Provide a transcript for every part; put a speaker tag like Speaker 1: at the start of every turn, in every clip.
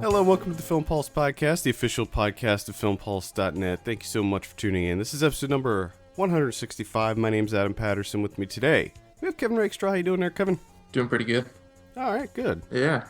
Speaker 1: Hello, welcome to the Film Pulse Podcast, the official podcast of filmpulse.net. Thank you so much for tuning in. This is episode number 165. My name's Adam Patterson. With me today, we have Kevin Rakestraw. How you doing there, Kevin?
Speaker 2: Doing pretty good.
Speaker 1: All right, good.
Speaker 2: Yeah.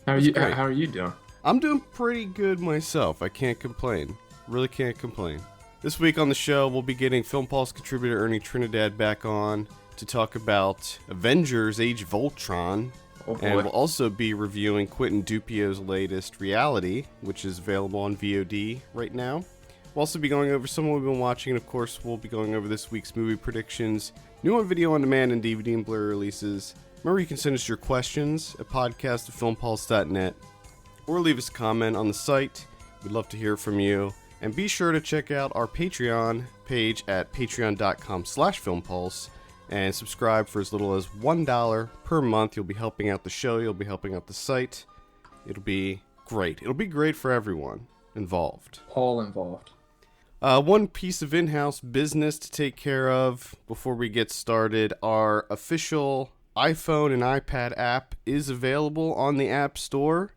Speaker 2: How are you doing?
Speaker 1: I'm doing pretty good myself. I can't complain. Really can't complain. This week on the show, we'll be getting Film Pulse contributor Ernie Trinidad back on to talk about Avengers: Age of Ultron.
Speaker 2: Oh boy.
Speaker 1: And we'll also be reviewing Quentin Dupieux's latest Reality, which is available on VOD right now. We'll also be going over some of what we've been watching, and of course, we'll be going over this week's movie predictions, new on video on demand, and DVD and Blu-ray releases. Remember, you can send us your questions at podcast@filmpulse.net, or leave us a comment on the site. We'd love to hear from you. And be sure to check out our Patreon page at patreon.com/filmpulse. And subscribe for as little as $1 per month. You'll be helping out the show. You'll be helping out the site. It'll be great. It'll be great for everyone involved.
Speaker 2: All involved.
Speaker 1: One piece of in-house business to take care of before we get started. Our official iPhone and iPad app is available on the App Store.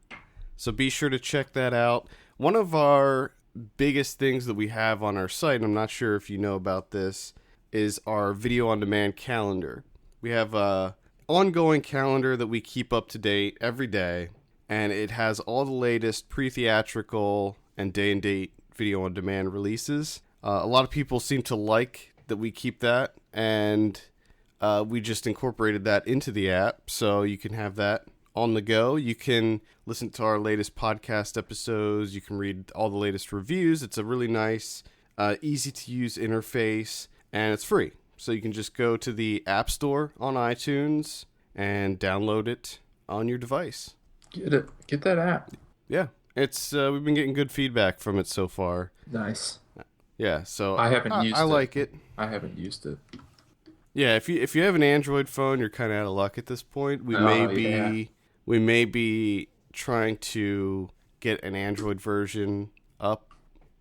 Speaker 1: So be sure to check that out. One of our biggest things that we have on our site, and I'm not sure if you know about this, is our video on demand calendar. We have a ongoing calendar that we keep up to date every day, and it has all the latest pre-theatrical and day and date video on demand releases. A lot of people seem to like that we keep that, and we just incorporated that into the app, so you can have that on the go. You can listen to our latest podcast episodes. You can read all the latest reviews. It's a really nice, easy to use interface. And it's free, so you can just go to the App Store on iTunes and download it on your device.
Speaker 2: Get that app.
Speaker 1: Yeah, it's we've been getting good feedback from it so far.
Speaker 2: Nice.
Speaker 1: Yeah, so
Speaker 2: I
Speaker 1: like it.
Speaker 2: I haven't used it.
Speaker 1: Yeah, if you have an Android phone, you're kind of out of luck at this point. We may be trying to get an Android version up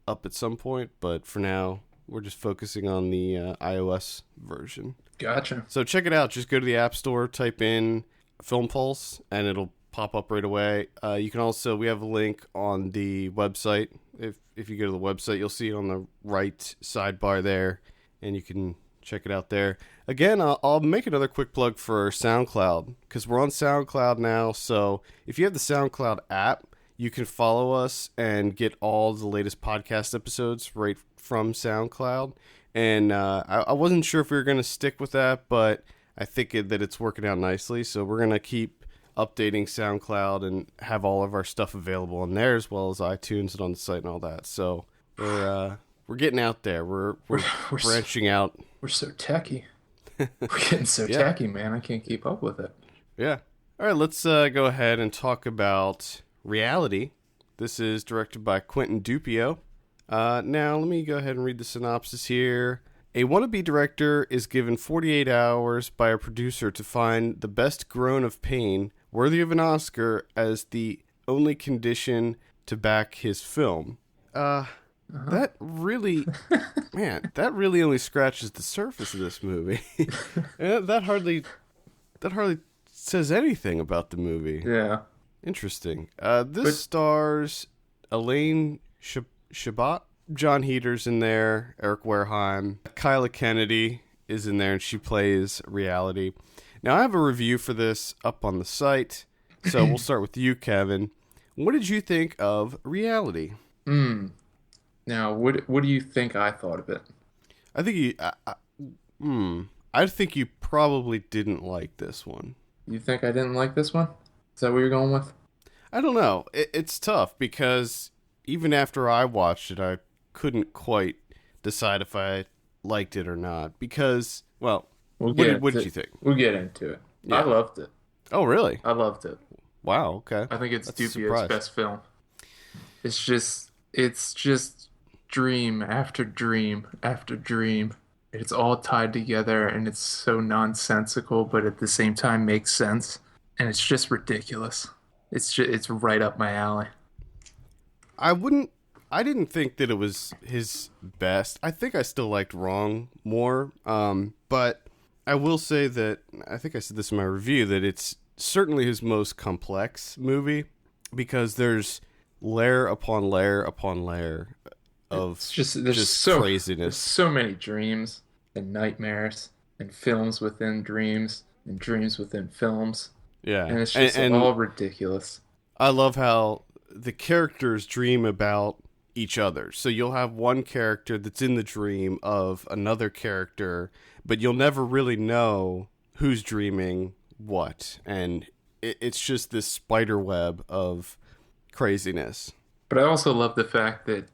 Speaker 1: at some point, but for now, we're just focusing on the iOS version.
Speaker 2: Gotcha.
Speaker 1: So check it out. Just go to the App Store, type in Film Pulse, and it'll pop up right away. You can also, we have a link on the website. If you go to the website, you'll see it on the right sidebar there, and you can check it out there. Again, I'll make another quick plug for SoundCloud, because we're on SoundCloud now. So if you have the SoundCloud app, you can follow us and get all the latest podcast episodes right from SoundCloud. And I wasn't sure if we were going to stick with that, but I think that it's working out nicely. So we're going to keep updating SoundCloud and have all of our stuff available on there, as well as iTunes and on the site and all that. So we're getting out there. We're branching out.
Speaker 2: We're so techy. We're getting so techy, man. I can't keep up with it.
Speaker 1: Yeah. All right, let's go ahead and talk about Reality. This is directed by Quentin Dupieux. Now, let me go ahead and read the synopsis here. A wannabe director is given 48 hours by a producer to find the best groan of pain worthy of an Oscar as the only condition to back his film. That really, man, that really only scratches the surface of this movie. that hardly says anything about the movie.
Speaker 2: Yeah.
Speaker 1: Interesting. This stars Elaine Shabbat, John Heater's in there, Eric Wareheim, Kyla Kennedy is in there, and she plays Reality. Now, I have a review for this up on the site, so we'll start with you, Kevin. What did you think of Reality?
Speaker 2: Now, what do you think I thought of it?
Speaker 1: I think I think you probably didn't like this one.
Speaker 2: You think I didn't like this one? Is that what you're going with?
Speaker 1: I don't know. It's tough because even after I watched it, I couldn't quite decide if I liked it or not. Because, well, what did you think?
Speaker 2: We'll get into it. Yeah. I loved it.
Speaker 1: Oh, really?
Speaker 2: I loved it.
Speaker 1: Wow, okay.
Speaker 2: I think it's Dupieux's best film. It's just dream after dream after dream. It's all tied together, and it's so nonsensical, but at the same time makes sense. And it's just ridiculous. It's right up my alley.
Speaker 1: I didn't think that it was his best. I think I still liked Wrong more. But I will say that, I think I said this in my review, that it's certainly his most complex movie, because there's layer upon layer upon layer of
Speaker 2: It's just there's
Speaker 1: craziness.
Speaker 2: so many dreams and nightmares and films within dreams and dreams within films,
Speaker 1: Yeah.
Speaker 2: and it's just
Speaker 1: And
Speaker 2: all ridiculous.
Speaker 1: I love how the characters dream about each other. So you'll have one character that's in the dream of another character, but you'll never really know who's dreaming what. And it's just this spider web of craziness.
Speaker 2: But I also love the fact that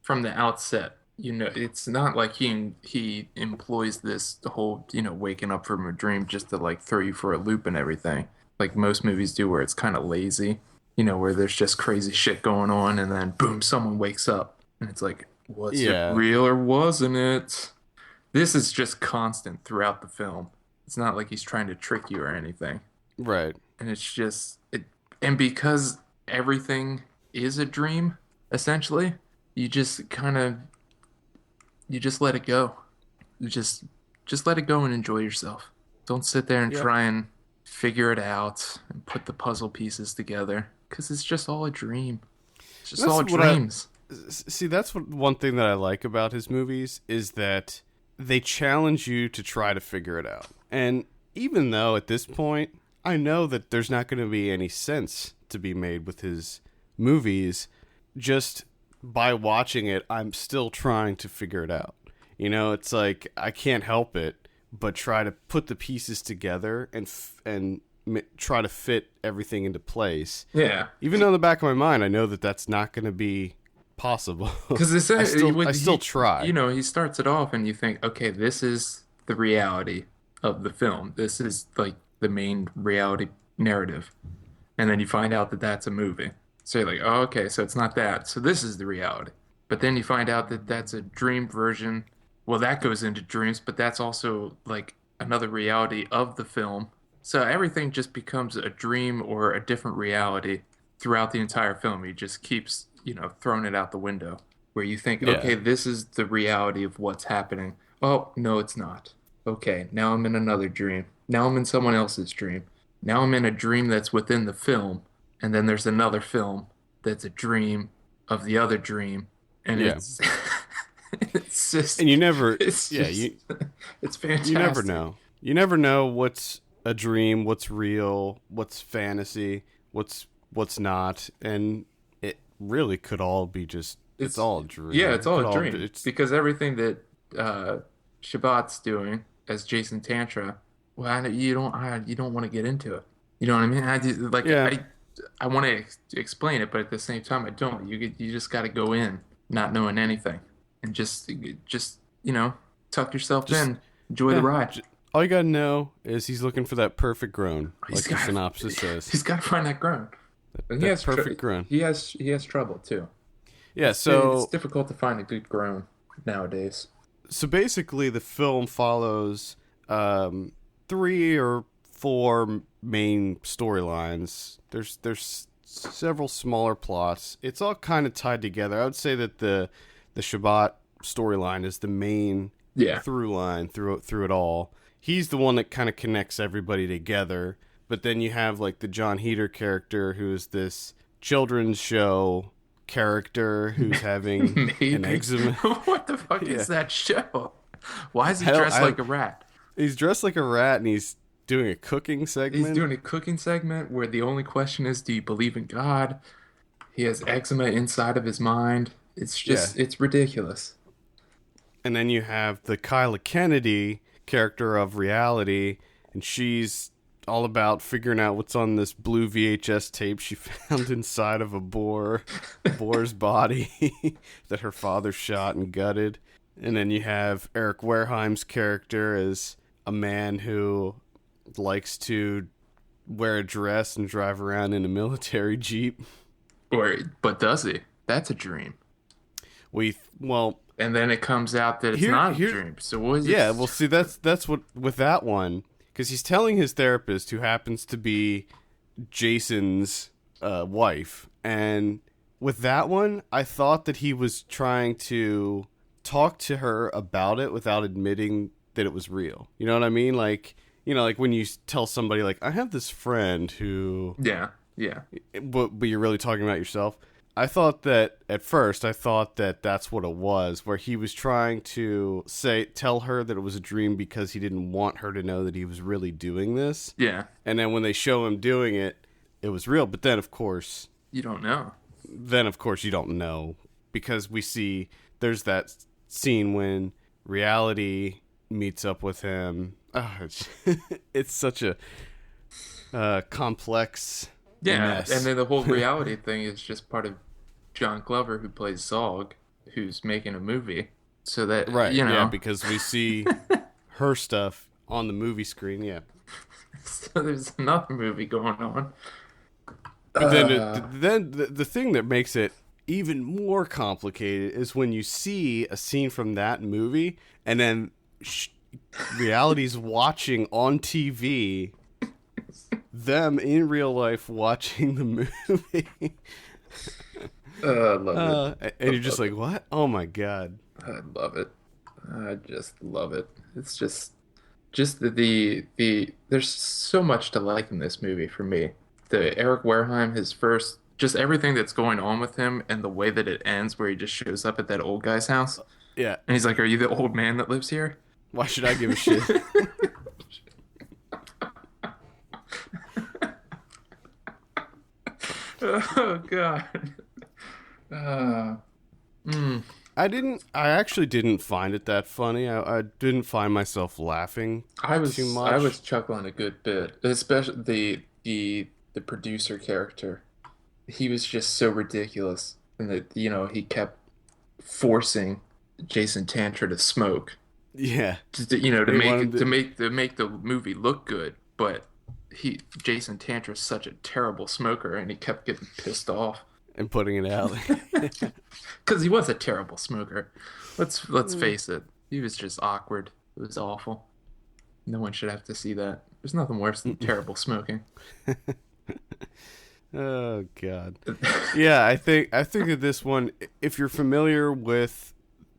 Speaker 2: from the outset, it's not like he employs this whole, waking up from a dream just to like throw you for a loop and everything, like most movies do, where it's kind of lazy, where there's just crazy shit going on, and then boom, someone wakes up, and it's like, was it real or wasn't it? This is just constant throughout the film. It's not like he's trying to trick you or anything.
Speaker 1: Right.
Speaker 2: And it's just and because everything is a dream, essentially, you just let it go. You just let it go and enjoy yourself. Don't sit there and try and figure it out and put the puzzle pieces together, because it's just all a dream. It's just all dreams.
Speaker 1: See, that's one thing that I like about his movies is that they challenge you to try to figure it out. And even though at this point, I know that there's not going to be any sense to be made with his movies, just by watching it, I'm still trying to figure it out. It's like I can't help it but try to put the pieces together and try to fit everything into place.
Speaker 2: Yeah.
Speaker 1: Even though in the back of my mind, I know that that's not going to be possible.
Speaker 2: Because
Speaker 1: I still try.
Speaker 2: He starts it off and you think, okay, this is the reality of the film. This is like the main reality narrative. And then you find out that that's a movie. So you're like, oh, okay, so it's not that. So this is the reality. But then you find out that that's a dream version. Well, that goes into dreams, but that's also like another reality of the film. So everything just becomes a dream or a different reality throughout the entire film. He just keeps, throwing it out the window, where you think, okay, this is the reality of what's happening. Oh, no, it's not. Okay, now I'm in another dream. Now I'm in someone else's dream. Now I'm in a dream that's within the film. And then there's another film that's a dream of the other dream. And it's just... And
Speaker 1: you never...
Speaker 2: It's fantastic.
Speaker 1: You never know. You never know what's a dream, what's real, what's fantasy, what's not. And it really could all be just... It's all a dream.
Speaker 2: Yeah, it's all a dream. Because everything that Shabbat's doing as Jason Tantra, well, you don't want to get into it. You know what I mean? I want to explain it, but at the same time, I don't. You just got to go in not knowing anything, and just tuck yourself in, enjoy the ride.
Speaker 1: All you got to know is he's looking for that perfect groan, like the synopsis says.
Speaker 2: He's got to find that groan. And he has
Speaker 1: perfect groan.
Speaker 2: He has trouble too.
Speaker 1: Yeah,
Speaker 2: it's difficult to find a good groan nowadays.
Speaker 1: So basically, the film follows 3 or 4 main storylines. There's several smaller plots. It's all kind of tied together. I would say that the Shabbat storyline is the main through line through it all. He's the one that kind of connects everybody together. But then you have like the John Heater character, who is this children's show character who's having an eczema.
Speaker 2: What the fuck is that show? Why is he dressed like a rat?
Speaker 1: He's dressed like a rat, and he's doing a cooking segment.
Speaker 2: He's doing a cooking segment where the only question is, do you believe in God? He has eczema inside of his mind. It's just, it's ridiculous.
Speaker 1: And then you have the Kyla Kennedy character of reality, and she's all about figuring out what's on this blue VHS tape she found inside of a boar's body that her father shot and gutted. And then you have Eric Wareheim's character as a man who likes to wear a dress and drive around in a military jeep.
Speaker 2: But does he? That's a dream. And then it comes out that it's not a dream. So what is it?
Speaker 1: Yeah, well, see, that's what with that one, because he's telling his therapist, who happens to be Jason's wife, and with that one, I thought that he was trying to talk to her about it without admitting that it was real. You know what I mean? Like when you tell somebody, like, I have this friend who...
Speaker 2: Yeah.
Speaker 1: But you're really talking about yourself. I thought that at first, I thought that that's what it was, where he was trying to tell her that it was a dream because he didn't want her to know that he was really doing this.
Speaker 2: Yeah.
Speaker 1: And then when they show him doing it, it was real. But then, of course,
Speaker 2: You don't know.
Speaker 1: you don't know, because we see there's that scene when reality meets up with him. Oh, it's such a complex mess.
Speaker 2: And then the whole reality thing is just part of John Glover, who plays Zog, who's making a movie. So that,
Speaker 1: right,
Speaker 2: you know.
Speaker 1: yeah, because we see her stuff on the movie screen, yeah.
Speaker 2: So there's another movie going on.
Speaker 1: But then the thing that makes it even more complicated is when you see a scene from that movie, and then reality's watching on TV them in real life watching the movie.
Speaker 2: I love it.
Speaker 1: And you're just like, what? Oh my god.
Speaker 2: I love it. I just love it. It's just the there's so much to like in this movie for me. The Eric Wareheim, his first, just everything that's going on with him, and the way that it ends, where he just shows up at that old guy's house.
Speaker 1: Yeah.
Speaker 2: And he's like, "Are you the old man that lives here?"
Speaker 1: Why should I give a shit?
Speaker 2: Oh god.
Speaker 1: I actually didn't find it that funny. I didn't find myself laughing too much.
Speaker 2: I was chuckling a good bit, especially the producer character. He was just so ridiculous, and that, you know, he kept forcing Jason Tantra to smoke.
Speaker 1: Yeah.
Speaker 2: You know, to make the movie look good, but Jason Tantra's such a terrible smoker, and he kept getting pissed off
Speaker 1: And putting it out.
Speaker 2: because he was a terrible smoker. Let's face it, he was just awkward. It was awful. No one should have to see that. There's nothing worse than terrible smoking.
Speaker 1: Oh god. Yeah, I think that this one, if you're familiar with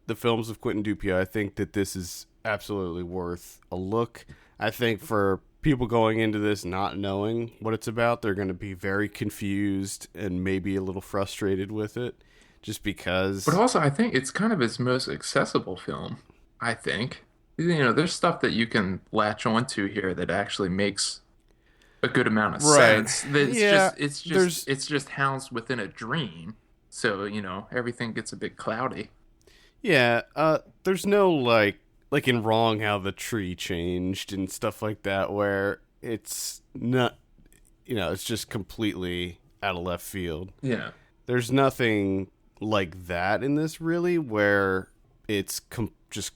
Speaker 1: the films of Quentin Dupieux, I think that this is absolutely worth a look. I think for people going into this not knowing what it's about, they're going to be very confused and maybe a little frustrated with it, just because.
Speaker 2: But also, I think it's kind of his most accessible film. I think, you know, there's stuff that you can latch onto here that actually makes a good amount of sense. It's just housed within a dream, so, you know, everything gets a bit cloudy.
Speaker 1: Yeah, there's no like in Wrong how the tree changed and stuff like that, where it's not, you know, it's just completely out of left field.
Speaker 2: Yeah.
Speaker 1: There's nothing like that in this, really, where it's just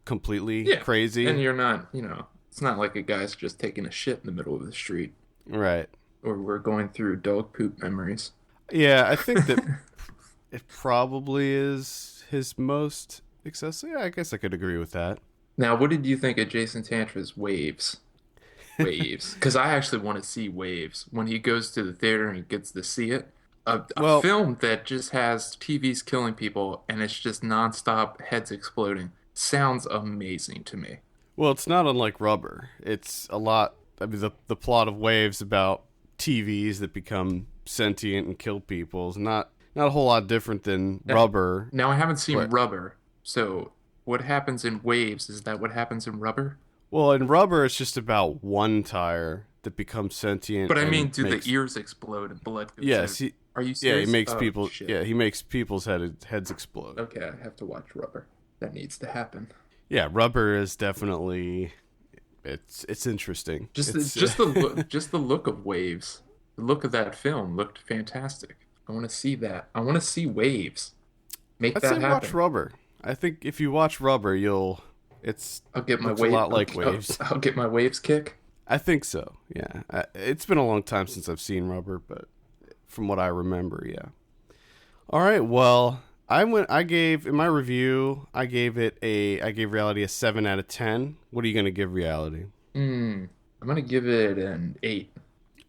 Speaker 1: completely crazy.
Speaker 2: And you're not, you know, it's not like a guy's just taking a shit in the middle of the street.
Speaker 1: Right.
Speaker 2: Or we're going through dog poop memories.
Speaker 1: Yeah, I think that it probably is his most accessible. Yeah, I guess I could agree with that.
Speaker 2: Now, what did you think of Jason Tantra's Waves? Waves. Because I actually want to see Waves. When he goes to the theater and gets to see it. A film that just has TVs killing people and it's just nonstop heads exploding. Sounds amazing to me.
Speaker 1: Well, it's not unlike Rubber. It's a lot. I mean, the plot of Waves about TVs that become sentient and kill people is not a whole lot different than Rubber.
Speaker 2: Now, I haven't seen Rubber, so what happens in Waves? Is that what happens in Rubber?
Speaker 1: Well, in Rubber, it's just about one tire that becomes sentient.
Speaker 2: But I mean, do the ears explode and blood goes
Speaker 1: Yes.
Speaker 2: Are you serious?
Speaker 1: Yeah, he makes
Speaker 2: people.
Speaker 1: he makes people's heads explode.
Speaker 2: Okay, I have to watch Rubber. That needs to happen.
Speaker 1: Yeah, Rubber is definitely it's interesting.
Speaker 2: Just the look of Waves. The look of that film looked fantastic. I want to see that. I want to see Waves. Make that happen.
Speaker 1: Watch Rubber. I think if you watch Rubber, I'll get my wave. A lot like Waves.
Speaker 2: I'll get my Waves kick.
Speaker 1: I think so. Yeah, it's been a long time since I've seen Rubber, but from what I remember, yeah. All right. Well, I gave in my review. I gave Reality a 7 out of 10. What are you gonna give Reality?
Speaker 2: I'm gonna give it an 8.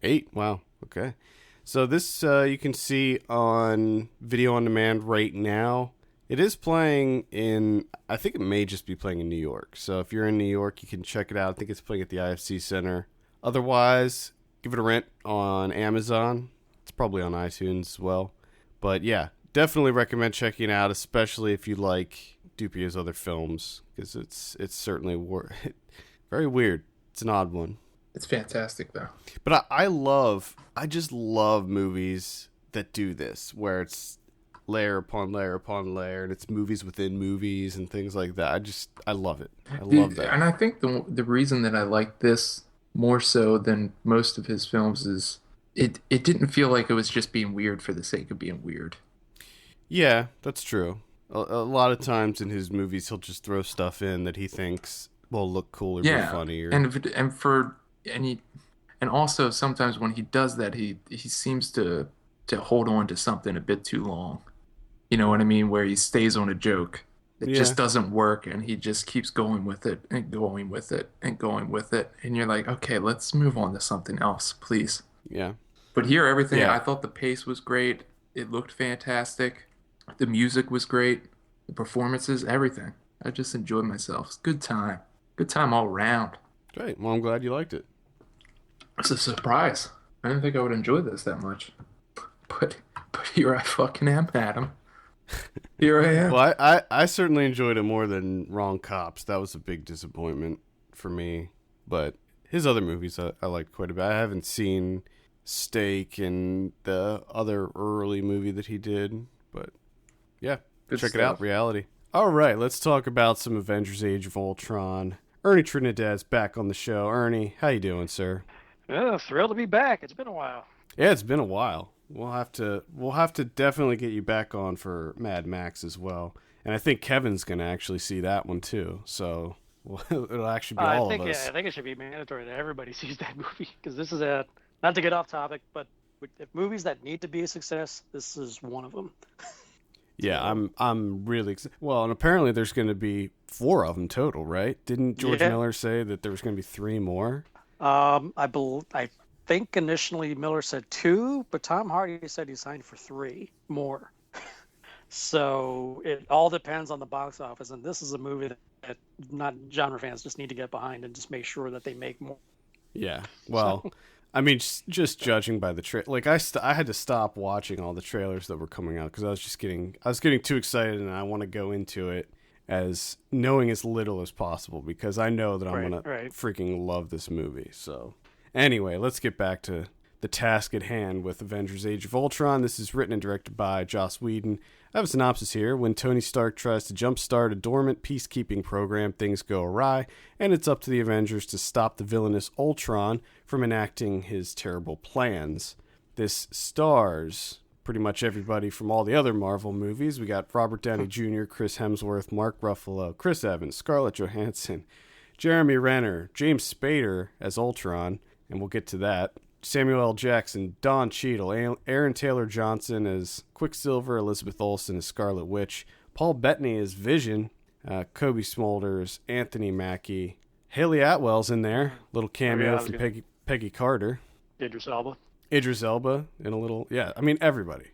Speaker 1: 8. Wow. Okay. So this you can see on video on demand right now. It is playing in, I think it may just be playing in New York. So if you're in New York, you can check it out. I think it's playing at the IFC Center. Otherwise, give it a rent on Amazon. It's probably on iTunes as well. But yeah, definitely recommend checking it out, especially if you like Dupieux's other films, because it's certainly very weird. It's an odd one.
Speaker 2: It's fantastic though.
Speaker 1: But I just love movies that do this, where it's layer upon layer upon layer, and it's movies within movies and things like that. I love it. I love that.
Speaker 2: And I think the reason that I like this more so than most of his films is it didn't feel like it was just being weird for the sake of being weird.
Speaker 1: Yeah, that's true. A lot of times in his movies, he'll just throw stuff in that he thinks will look cool or be funny. Or...
Speaker 2: And also sometimes when he does that, he seems to hold on to something a bit too long. You know what I mean? Where he stays on a joke that just doesn't work, and he just keeps going with it and going with it and going with it, and you're like, okay, let's move on to something else, please.
Speaker 1: Yeah.
Speaker 2: But here, everything, I thought the pace was great. It looked fantastic. The music was great. The performances, everything. I just enjoyed myself. It's a good time. Good time all around.
Speaker 1: Great. Well, I'm glad you liked it.
Speaker 2: It's a surprise. I didn't think I would enjoy this that much. But here I fucking am, Adam. Here I am.
Speaker 1: Well, I certainly enjoyed it more than Wrong Cops. That was a big disappointment for me. But his other movies I liked quite a bit. I haven't seen Steak and the other early movie that he did. But yeah, check it out. Reality. All right, let's talk about some Avengers Age of Ultron. Ernie Trinidad's back on the show. Ernie, how you doing, sir?
Speaker 3: Thrilled to be back. It's been a while.
Speaker 1: Yeah, it's been a while. We'll have to definitely get you back on for Mad Max as well. And I think Kevin's going to actually see that one too. So it'll actually be all of us.
Speaker 3: Yeah, I think it should be mandatory that everybody sees that movie, because this is not to get off topic, but if movies that need to be a success, this is one of them.
Speaker 1: Yeah, I'm really excited. Well, and apparently there's going to be 4 of them total, right? Didn't George Miller say that there was going to be 3 more?
Speaker 3: I think initially Miller said 2, but Tom Hardy said he signed for 3 more. So it all depends on the box office, and this is a movie that not genre fans just need to get behind and just make sure that they make more.
Speaker 1: Yeah, well, I mean, just judging by the like I had to stop watching all the trailers that were coming out because I was getting too excited, and I want to go into it as knowing as little as possible because I know that I'm gonna freaking love this movie. So anyway, let's get back to the task at hand with Avengers Age of Ultron. This is written and directed by Joss Whedon. I have a synopsis here. When Tony Stark tries to jumpstart a dormant peacekeeping program, things go awry, and it's up to the Avengers to stop the villainous Ultron from enacting his terrible plans. This stars pretty much everybody from all the other Marvel movies. We got Robert Downey Jr., Chris Hemsworth, Mark Ruffalo, Chris Evans, Scarlett Johansson, Jeremy Renner, James Spader as Ultron, and we'll get to that. Samuel L. Jackson, Don Cheadle, Aaron Taylor Johnson as Quicksilver, Elizabeth Olsen as Scarlet Witch, Paul Bettany as Vision, Kobe Smulders, Anthony Mackie, Haley Atwell's in there, little cameo from Peggy Carter,
Speaker 3: Idris Elba,
Speaker 1: and a little I mean everybody,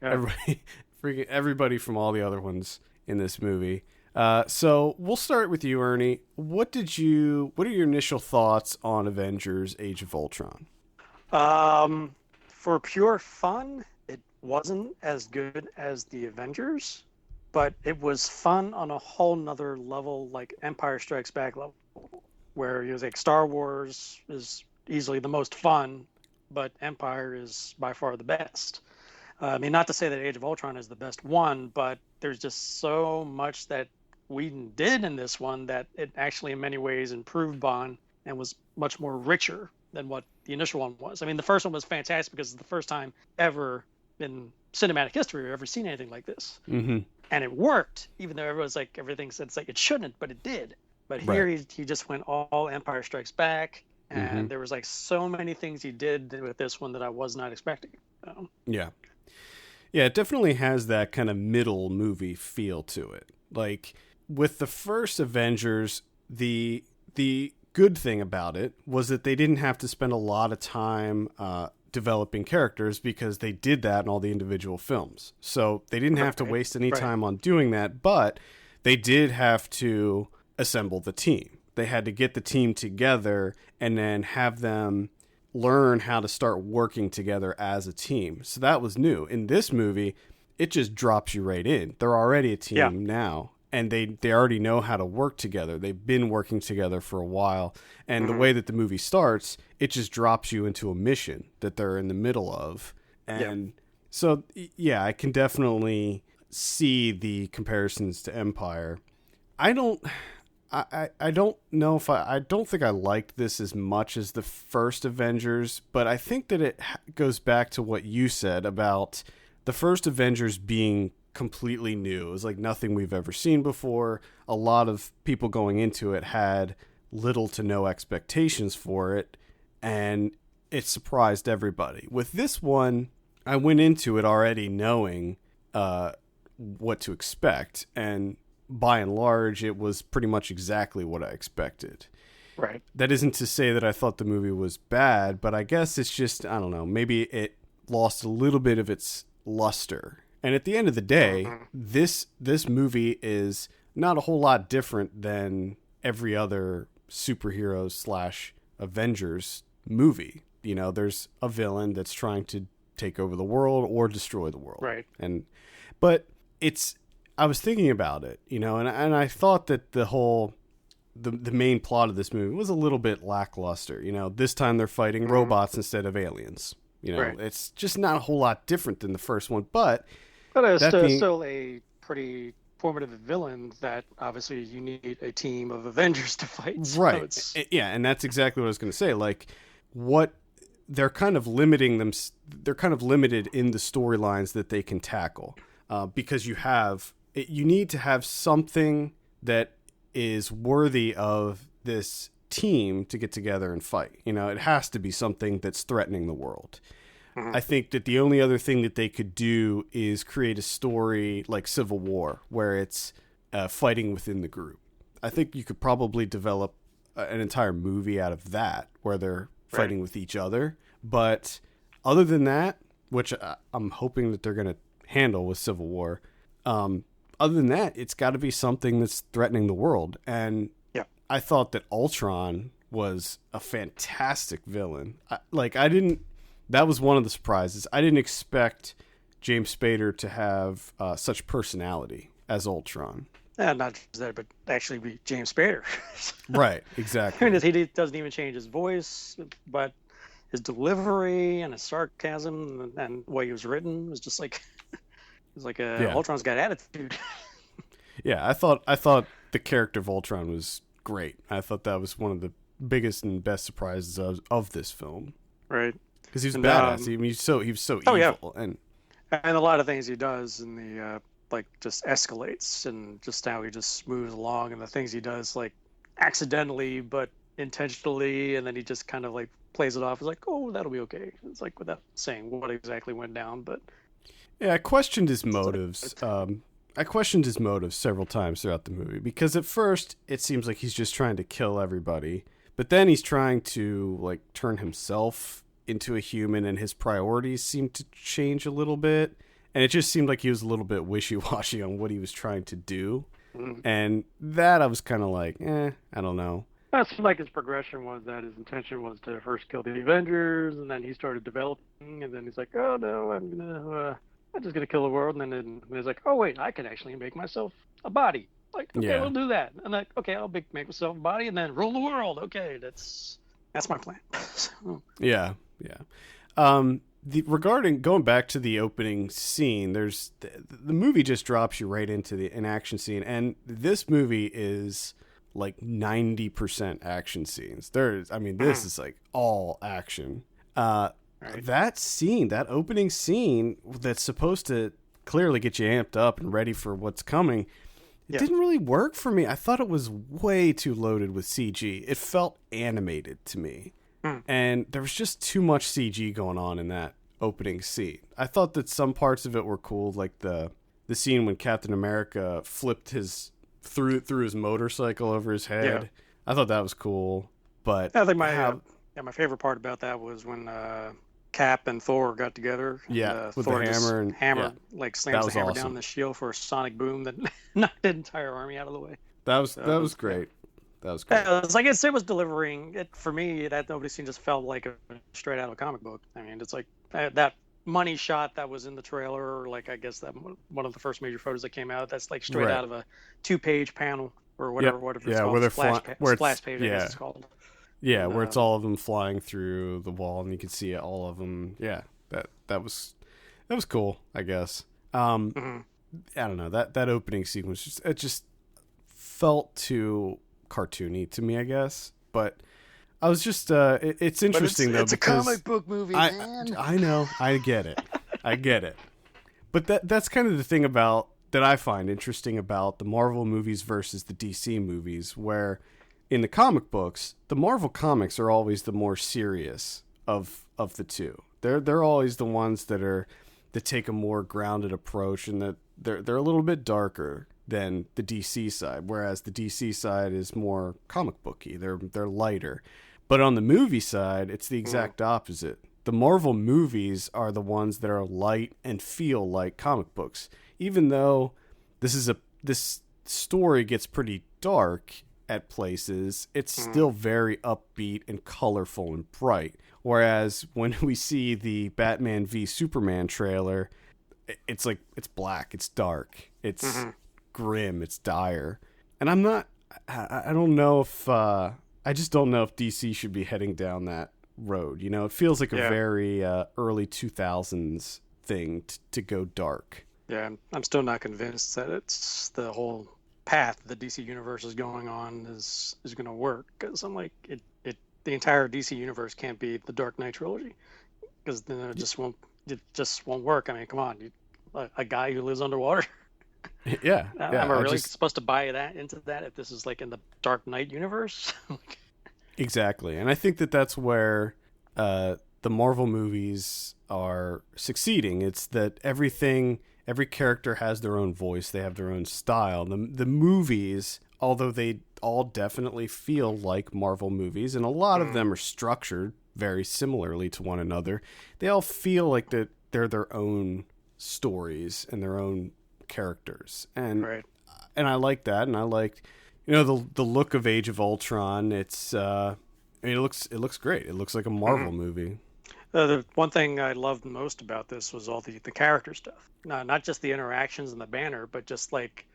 Speaker 1: everybody from all the other ones in this movie. So we'll start with you, Ernie. What are your initial thoughts on Avengers: Age of Ultron?
Speaker 3: For pure fun, it wasn't as good as the Avengers, but it was fun on a whole nother level, like Empire Strikes Back level, where it was like Star Wars is easily the most fun, but Empire is by far the best. I mean, not to say that Age of Ultron is the best one, but there's just so much that Whedon did in this one that it actually in many ways improved on and was much more richer than what the initial one was. I mean, the first one was fantastic because it's the first time ever in cinematic history we've ever seen anything like this.
Speaker 1: Mm-hmm.
Speaker 3: And it worked, even though everyone's like, everything said it's like it shouldn't, but it did. But here he just went all Empire Strikes Back, and there was like so many things he did with this one that I was not expecting.
Speaker 1: Yeah, it definitely has that kind of middle movie feel to it. Like with the first Avengers, the good thing about it was that they didn't have to spend a lot of time developing characters because they did that in all the individual films. So they didn't have to waste any time on doing that, but they did have to assemble the team. They had to get the team together and then have them learn how to start working together as a team. So that was new. In this movie, it just drops you right in. They're already a team now, and they already know how to work together. They've been working together for a while, and the way that the movie starts, it just drops you into a mission that they're in the middle of. And so, yeah, I can definitely see the comparisons to Empire. I don't know if I don't think I liked this as much as the first Avengers, but I think that it goes back to what you said about the first Avengers being completely new. It was like nothing we've ever seen before. A lot of people going into it had little to no expectations for it, and it surprised everybody. With this one, I went into it already knowing what to expect, and by and large, it was pretty much exactly what I expected.
Speaker 3: Right.
Speaker 1: That isn't to say that I thought the movie was bad, but I guess it's just, I don't know, maybe it lost a little bit of its luster. And at the end of the day, this movie is not a whole lot different than every other superhero / Avengers movie. You know, there's a villain that's trying to take over the world or destroy the world.
Speaker 3: Right.
Speaker 1: But I was thinking about it, you know, and I thought that the main plot of this movie was a little bit lackluster. You know, this time they're fighting robots instead of aliens. You know, it's just not a whole lot different than the first one, but
Speaker 3: it's still a pretty formative villain that obviously you need a team of Avengers to fight. So
Speaker 1: right. Yeah, and that's exactly what I was going to say. Like, what they're kind of limiting them. They're kind of limited in the storylines that they can tackle because you need to have something that is worthy of this team to get together and fight. You know, it has to be something that's threatening the world. I think that the only other thing that they could do is create a story like Civil War, where it's fighting within the group. I think you could probably develop an entire movie out of that, where they're fighting with each other. But other than that, which I'm hoping that they're going to handle with Civil War, other than that, it's got to be something that's threatening the world. And I thought that Ultron was a fantastic villain. That was one of the surprises. I didn't expect James Spader to have such personality as Ultron.
Speaker 3: Not just that, but actually be James Spader.
Speaker 1: Right, exactly.
Speaker 3: I mean, he doesn't even change his voice, but his delivery and his sarcasm and the way he was written was just like, it's like Ultron's got attitude.
Speaker 1: Yeah, I thought the character of Ultron was great. I thought that was one of the biggest and best surprises of this film.
Speaker 3: Right.
Speaker 1: Because he was badass. He was so evil, and
Speaker 3: a lot of things he does in the just escalates, and just how he just moves along, and the things he does like accidentally but intentionally, and then he just kind of like plays it off as like, oh, that'll be okay. It's like without saying what exactly went down, but
Speaker 1: yeah, I questioned his motives. I questioned his motives several times throughout the movie, because at first it seems like he's just trying to kill everybody, but then he's trying to like turn himself into a human, and his priorities seem to change a little bit, and it just seemed like he was a little bit wishy-washy on what he was trying to do. And that I was kind of like, I don't know.
Speaker 3: That seemed like his progression was that his intention was to first kill the Avengers, and then he started developing, and then he's like, oh no, I'm just gonna kill the world, and then he's like, oh wait, I can actually make myself a body. Like, okay, we'll do that. And like, okay, I'll make myself a body and then rule the world. Okay, that's my plan.
Speaker 1: Yeah. Regarding going back to the opening scene, there's the movie just drops you right into an action scene, and this movie is like 90% action scenes. This is like all action. That opening scene that's supposed to clearly get you amped up and ready for what's coming, it didn't really work for me. I thought it was way too loaded with CG. It felt animated to me. And there was just too much CG going on in that opening scene. I thought that some parts of it were cool, like the scene when Captain America flipped threw his motorcycle over his head. Yeah. I thought that was cool. But
Speaker 3: I think my favorite part about that was when Cap and Thor got together.
Speaker 1: Yeah, with
Speaker 3: Thor
Speaker 1: the hammer
Speaker 3: slams the hammer down the shield for a sonic boom that knocked the entire army out of the way.
Speaker 1: That was great. That was great.
Speaker 3: It was like it was delivering it for me. That opening scene just felt like a straight out of a comic book. I mean, it's like that money shot that was in the trailer, or like I guess that one of the first major photos that came out. That's like straight out of a 2-page panel or whatever,
Speaker 1: Yep.
Speaker 3: whatever it's
Speaker 1: Yeah, where
Speaker 3: called,
Speaker 1: they're
Speaker 3: splash page, I guess it's called.
Speaker 1: Yeah,
Speaker 3: And,
Speaker 1: where it's all of them flying through the wall, and you can see all of them. Yeah, that was cool, I guess. I don't know, that opening sequence just felt too cartoony to me, I guess. But I was just it's interesting though,
Speaker 3: it's a comic book movie, man.
Speaker 1: I know, I get it. But that's kind of the thing about that I find interesting about the Marvel movies versus the DC movies, where in the comic books, the Marvel comics are always the more serious of the two. They're always the ones that take a more grounded approach, and that they're a little bit darker than the DC side, whereas the DC side is more comic booky. They're lighter. But on the movie side, it's the exact opposite. The Marvel movies are the ones that are light and feel like comic books. Even though this story gets pretty dark at places, it's still very upbeat and colorful and bright. Whereas when we see the Batman v Superman trailer, it's black, it's dark, it's grim, it's dire. And I don't know if I just don't know if DC should be heading down that road. You know, it feels like a very early 2000s thing to go dark. Yeah,
Speaker 3: I'm still not convinced that it's the whole path the DC universe is going on is going to work, because I'm like the entire DC universe can't be the Dark Knight trilogy, because then it just won't work. I mean, come on, a guy who lives underwater.
Speaker 1: Yeah,
Speaker 3: am I really supposed to buy into that if this is like in the Dark Knight universe?
Speaker 1: Exactly, and I think that's where the Marvel movies are succeeding. It's that every character has their own voice, they have their own style. The movies, although they all definitely feel like Marvel movies, and a lot of them are structured very similarly to one another, they all feel like that they're their own stories and their own characters. And I like that, and I liked, the look of Age of Ultron. It's it looks great. It looks like a Marvel movie.
Speaker 3: The one thing I loved most about this was all the character stuff. Not just the interactions and the banner, but just like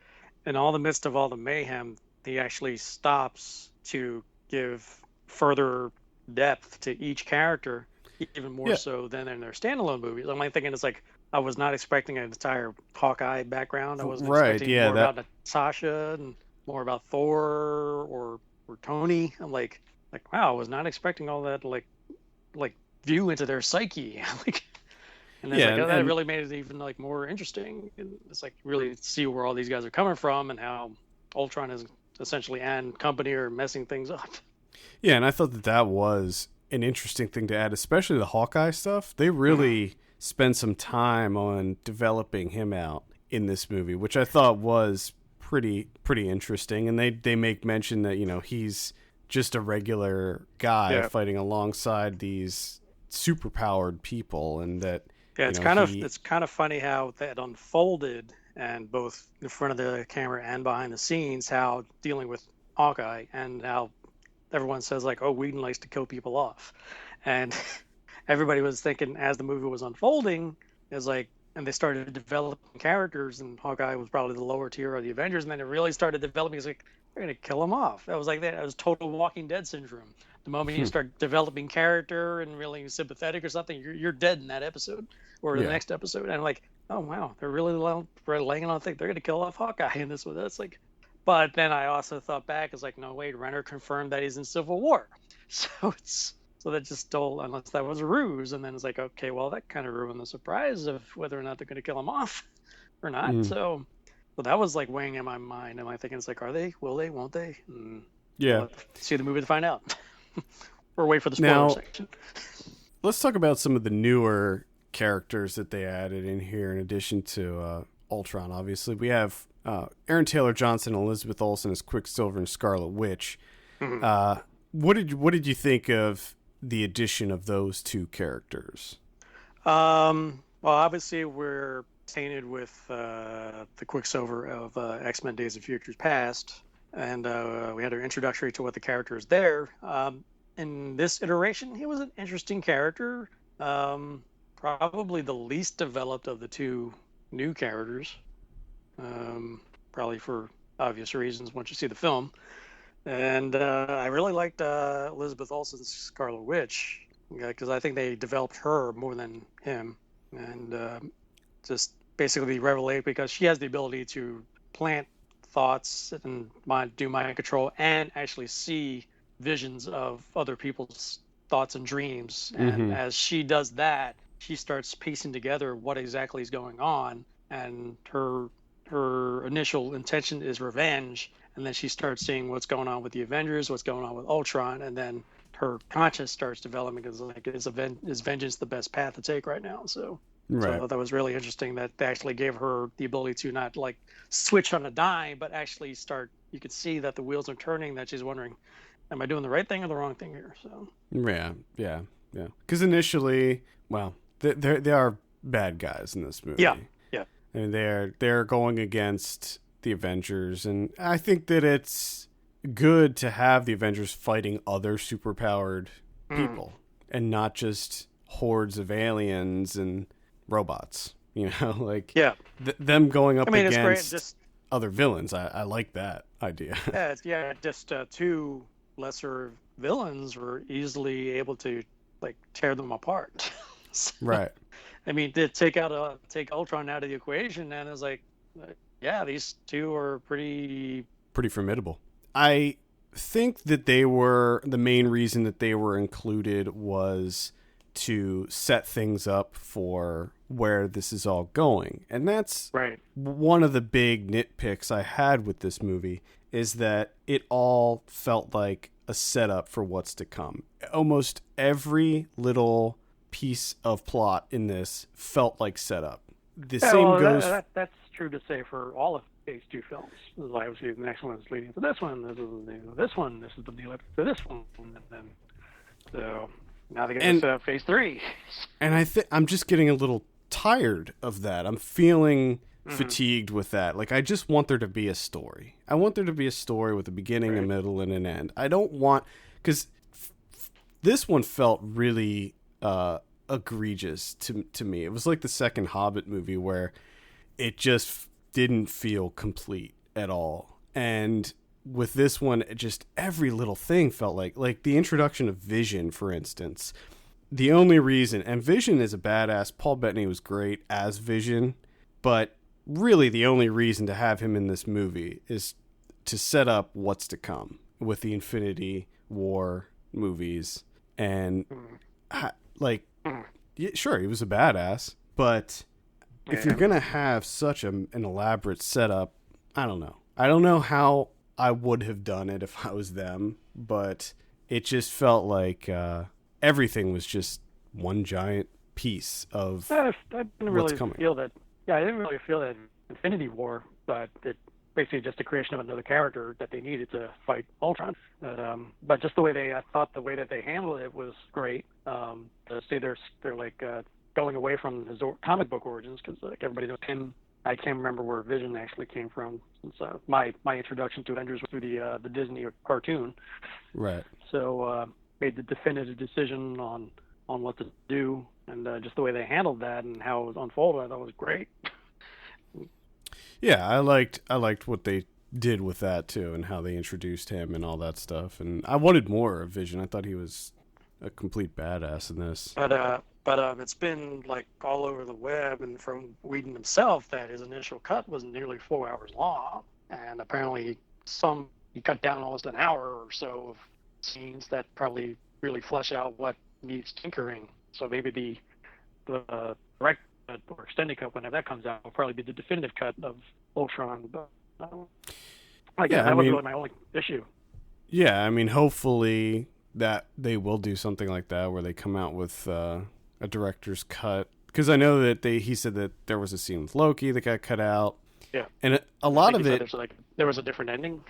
Speaker 3: in all the midst of all the mayhem, he actually stops to give further depth to each character, even more so than in their standalone movies. I'm like thinking, it's like, I was not expecting an entire Hawkeye background. I wasn't expecting more about Natasha and more about Thor or Tony. I'm like, wow, I was not expecting all that like view into their psyche. And it's that really made it even like more interesting. And it's like really see where all these guys are coming from and how Ultron is essentially and company are messing things up.
Speaker 1: Yeah, and I thought that was an interesting thing to add, especially the Hawkeye stuff. They really spend some time on developing him out in this movie, which I thought was pretty interesting. And they make mention that, he's just a regular guy fighting alongside these superpowered people, and that
Speaker 3: it's kind of funny how that unfolded, and both in front of the camera and behind the scenes, how dealing with Hawkeye and how everyone says like, oh, Whedon likes to kill people off, and everybody was thinking as the movie was unfolding is like, and they started developing characters, and Hawkeye was probably the lower tier of the Avengers, and then it really started developing. It's like, they're gonna kill him off. That was like that. It was total Walking Dead syndrome. The moment you start developing character and really sympathetic or something, you're dead in that episode or the next episode. And I'm like, oh wow, they're really laying on thick. They're gonna kill off Hawkeye in this one. That's like, but then I also thought back, it's like, no wait, Renner confirmed that he's in Civil War, so that just stole, unless that was a ruse. And then it's like, okay, well that kind of ruined the surprise of whether or not they're gonna kill him off or not. So that was like weighing in my mind. Am I thinking it's like, are they? Will they? Won't they? We'll see the movie to find out. Or wait for the spoiler section.
Speaker 1: Let's talk about some of the newer characters that they added in here in addition to Ultron. Obviously, we have Aaron Taylor Johnson and Elizabeth Olsen as Quicksilver and Scarlet Witch. What did you think of the addition of those two characters?
Speaker 3: Well, obviously we're tainted with the Quicksilver of X-Men Days of Futures Past, and we had our introductory to what the character is there. In this iteration, he was an interesting character. probably the least developed of the two new characters. Probably for obvious reasons once you see the film. And I really liked Elizabeth Olsen's Scarlet Witch because I think they developed her more than him. And just basically revelate because she has the ability to plant thoughts and do mind control and actually see visions of other people's thoughts and dreams. And as she does that, she starts piecing together what exactly is going on. And her initial intention is revenge, and then she starts seeing what's going on with the Avengers, what's going on with Ultron, and then her conscience starts developing because like is vengeance the best path to take right now? So I thought that was really interesting that they actually gave her the ability to not like switch on a dime, but actually start. You could see that the wheels are turning. That she's wondering, am I doing the right thing or the wrong thing here? So
Speaker 1: yeah. Because initially, well, they are bad guys in this movie.
Speaker 3: Yeah.
Speaker 1: And they're going against the Avengers, and I think that it's good to have the Avengers fighting other superpowered people and not just hordes of aliens and robots. You know, like them going up against
Speaker 3: it's great.
Speaker 1: Other villains. I like that idea.
Speaker 3: Just two lesser villains were easily able to like tear them apart. So,
Speaker 1: right.
Speaker 3: I mean, to take Ultron out of the equation, and it's like, these two are pretty
Speaker 1: formidable. I think that the main reason that they were included was to set things up for where this is all going. And that's
Speaker 3: right.
Speaker 1: One of the big nitpicks I had with this movie is that it all felt like a setup for what's to come. Almost every little piece of plot in this felt like setup. That's
Speaker 3: true to say for all of phase 2 films. Obviously, the next one is leading to this one. This is the lead up to this one, and then so now they get to set up phase 3.
Speaker 1: And I'm just getting a little tired of that. I'm feeling fatigued with that. Like, I just want there to be a story. I want there to be a story with a beginning, a middle, and an end. I don't want because this one felt really egregious to me. It was like the second Hobbit movie where it just didn't feel complete at all. And with this one, just every little thing felt like the introduction of Vision, for instance. The only reason, and Vision is a badass. Paul Bettany was great as Vision, but really the only reason to have him in this movie is to set up what's to come with the Infinity War movies. And sure, he was a badass, but if you're going to have such an elaborate setup, I don't know. I don't know how I would have done it if I was them, but it just felt like everything was just one giant piece of
Speaker 3: I didn't
Speaker 1: what's
Speaker 3: really
Speaker 1: coming.
Speaker 3: Feel that. Yeah, I didn't really feel that Infinity War, but it basically just a creation of another character that they needed to fight Ultron. But just I thought the way that they handled it was great. To say they're like going away from his comic book origins, because like everybody knows him. I can't remember where Vision actually came from, since my introduction to Avengers was through the Disney cartoon.
Speaker 1: Right.
Speaker 3: So made the definitive decision on what to do, and just the way they handled that and how it was unfolded, I thought was great.
Speaker 1: Yeah, I liked what they did with that too, and how they introduced him and all that stuff. And I wanted more of Vision. I thought he was a complete badass in this.
Speaker 3: But it's been like all over the web and from Whedon himself that his initial cut was nearly 4 hours long, and apparently he cut down almost an hour or so of scenes that probably really flesh out what needs tinkering. So maybe the direct cut or extended cut, whenever that comes out, will probably be the definitive cut of Ultron. But that was really my only issue.
Speaker 1: Yeah, I mean, hopefully that they will do something like that where they come out with a director's cut, because I know that he said that there was a scene with Loki that got cut out.
Speaker 3: Yeah,
Speaker 1: and a lot of it
Speaker 3: there was a different ending.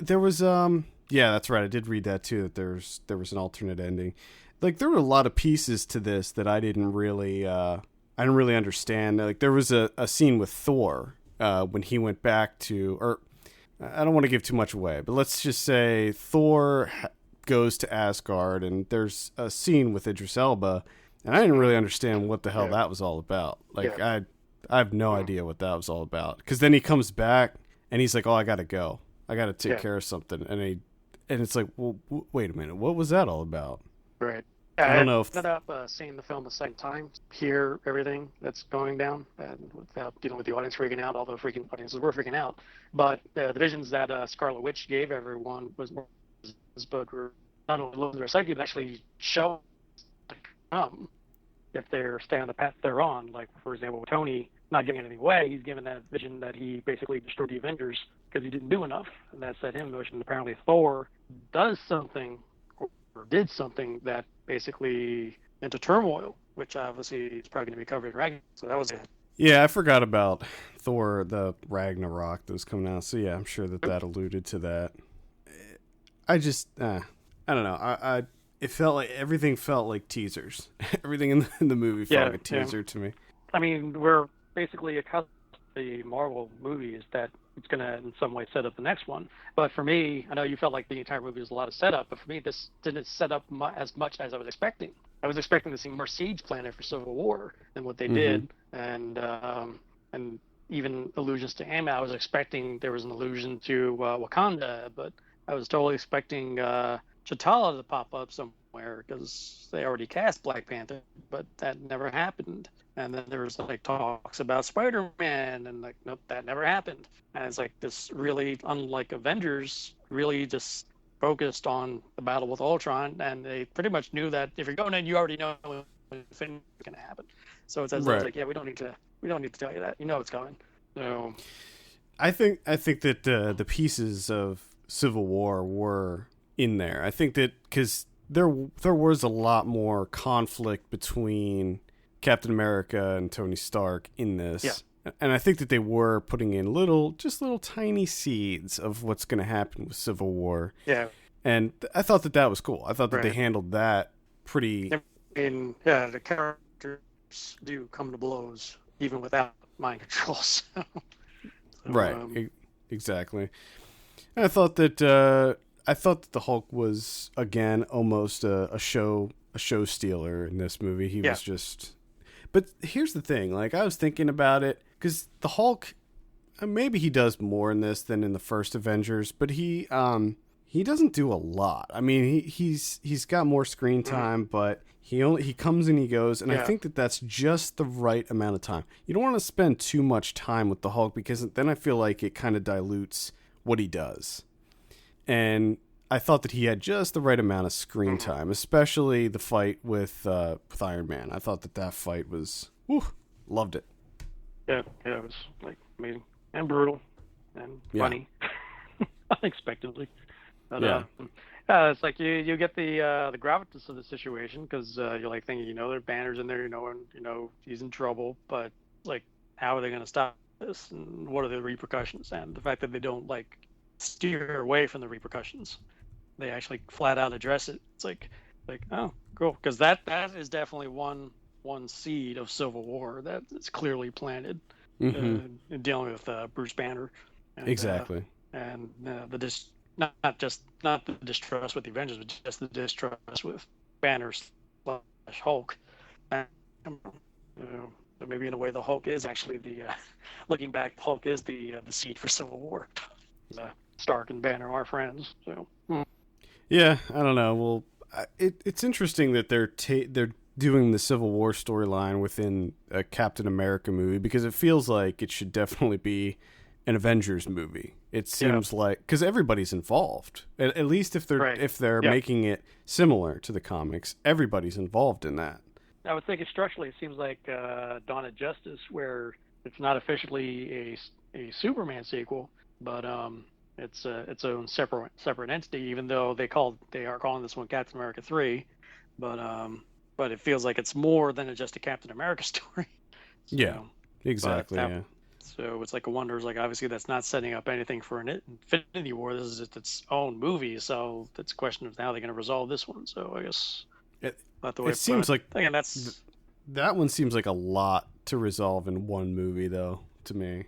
Speaker 1: There was yeah, that's right. I did read that too, that there was an alternate ending. Like, there were a lot of pieces to this that I didn't really understand. Like, there was a scene with Thor when he went back to, or I don't want to give too much away, but let's just say Thor goes to Asgard, and there's a scene with Idris Elba, And I didn't really understand what the hell
Speaker 3: Yeah.
Speaker 1: that was all about. Like,
Speaker 3: Yeah.
Speaker 1: I have no idea what that was all about. Because then he comes back, and he's like, oh, I gotta go. I gotta take care of something. And it's like, well, wait a minute. What was that all about?
Speaker 3: Right.
Speaker 1: I don't know if...
Speaker 3: ended up seeing the film a second time, hear everything that's going down, and without dealing with the audience freaking out, although freaking audiences were freaking out. But the visions that Scarlet Witch gave everyone was more, but were not only losing their psyche, but actually show if they're staying on the path they're on. Like, for example, with Tony not giving anything away, he's given that vision that he basically destroyed the Avengers because he didn't do enough, and that set him in motion. Apparently, Thor does something or did something that basically into turmoil, which obviously is probably going to be covered in Ragnarok. So that was it.
Speaker 1: Yeah, I forgot about Thor, the Ragnarok that was coming out. So yeah, I'm sure that alluded to that. I just, I don't know. It felt like everything felt like teasers. Everything in the movie felt like a teaser to me.
Speaker 3: I mean, we're basically accustomed to the Marvel movies that it's going to, in some way, set up the next one. But for me, I know you felt like the entire movie was a lot of setup, but for me, this didn't set up as much as I was expecting. I was expecting to see more siege planted for Civil War than what they did, and even allusions to Ant-Man. I was expecting there was an allusion to Wakanda, but I was totally expecting T'Challa to pop up somewhere because they already cast Black Panther, but that never happened. And then there was like talks about Spider-Man, and like, nope, that never happened. And it's like this really, unlike Avengers, really just focused on the battle with Ultron, and they pretty much knew that if you're going in, you already know what's going to happen. So it's like, yeah, we don't need to tell you that. You know it's coming. So
Speaker 1: I think that the pieces of Civil War were in there. I think that because there was a lot more conflict between Captain America and Tony Stark in this. Yeah. And I think that they were putting in little tiny seeds of what's going to happen with Civil War.
Speaker 3: Yeah.
Speaker 1: And I thought that was cool. I thought that they handled that pretty...
Speaker 3: And yeah, the characters do come to blows even without mind control. So,
Speaker 1: right. Exactly. And I thought that the Hulk was, again, almost a show stealer in this movie. He was just... But here's the thing, like, I was thinking about it, because the Hulk, maybe he does more in this than in the first Avengers, but he doesn't do a lot. I mean, he's got more screen time, but he comes and he goes, and I think that that's just the right amount of time. You don't want to spend too much time with the Hulk, because then I feel like it kind of dilutes what he does. And I thought that he had just the right amount of screen time, especially the fight with Iron Man. I thought that fight was, loved it.
Speaker 3: Yeah, it was like amazing and brutal and funny, unexpectedly. But, it's like you get the gravitas of the situation, because you're like thinking, there are banners in there, and he's in trouble, but like, how are they going to stop this, and what are the repercussions? And the fact that they don't like steer away from the repercussions. They actually flat out address it. It's like, oh, cool, because that is definitely one seed of Civil War that is clearly planted in dealing with Bruce Banner. And,
Speaker 1: exactly.
Speaker 3: And not the distrust with the Avengers, but just the distrust with Banner / Hulk. And, but maybe in a way, the Hulk is actually looking back, Hulk is the seed for Civil War. Stark and Banner are friends, so.
Speaker 1: Yeah, I don't know. Well, it's interesting that they're doing the Civil War storyline within a Captain America movie, because it feels like it should definitely be an Avengers movie. It seems like, because everybody's involved. At least if they're making it similar to the comics, everybody's involved in that.
Speaker 3: I would think structurally it seems like Dawn of Justice, where it's not officially a Superman sequel, but it's its own separate entity, even though they are calling this one Captain America 3, but it feels like it's more than just a Captain America story. So,
Speaker 1: yeah, exactly.
Speaker 3: So it's like a wonder. Like, obviously that's not setting up anything for an Infinity War. This is its own movie, so it's a question of how they're going to resolve this one. So I guess
Speaker 1: it seems like
Speaker 3: again,
Speaker 1: that one seems like a lot to resolve in one movie, though, to me.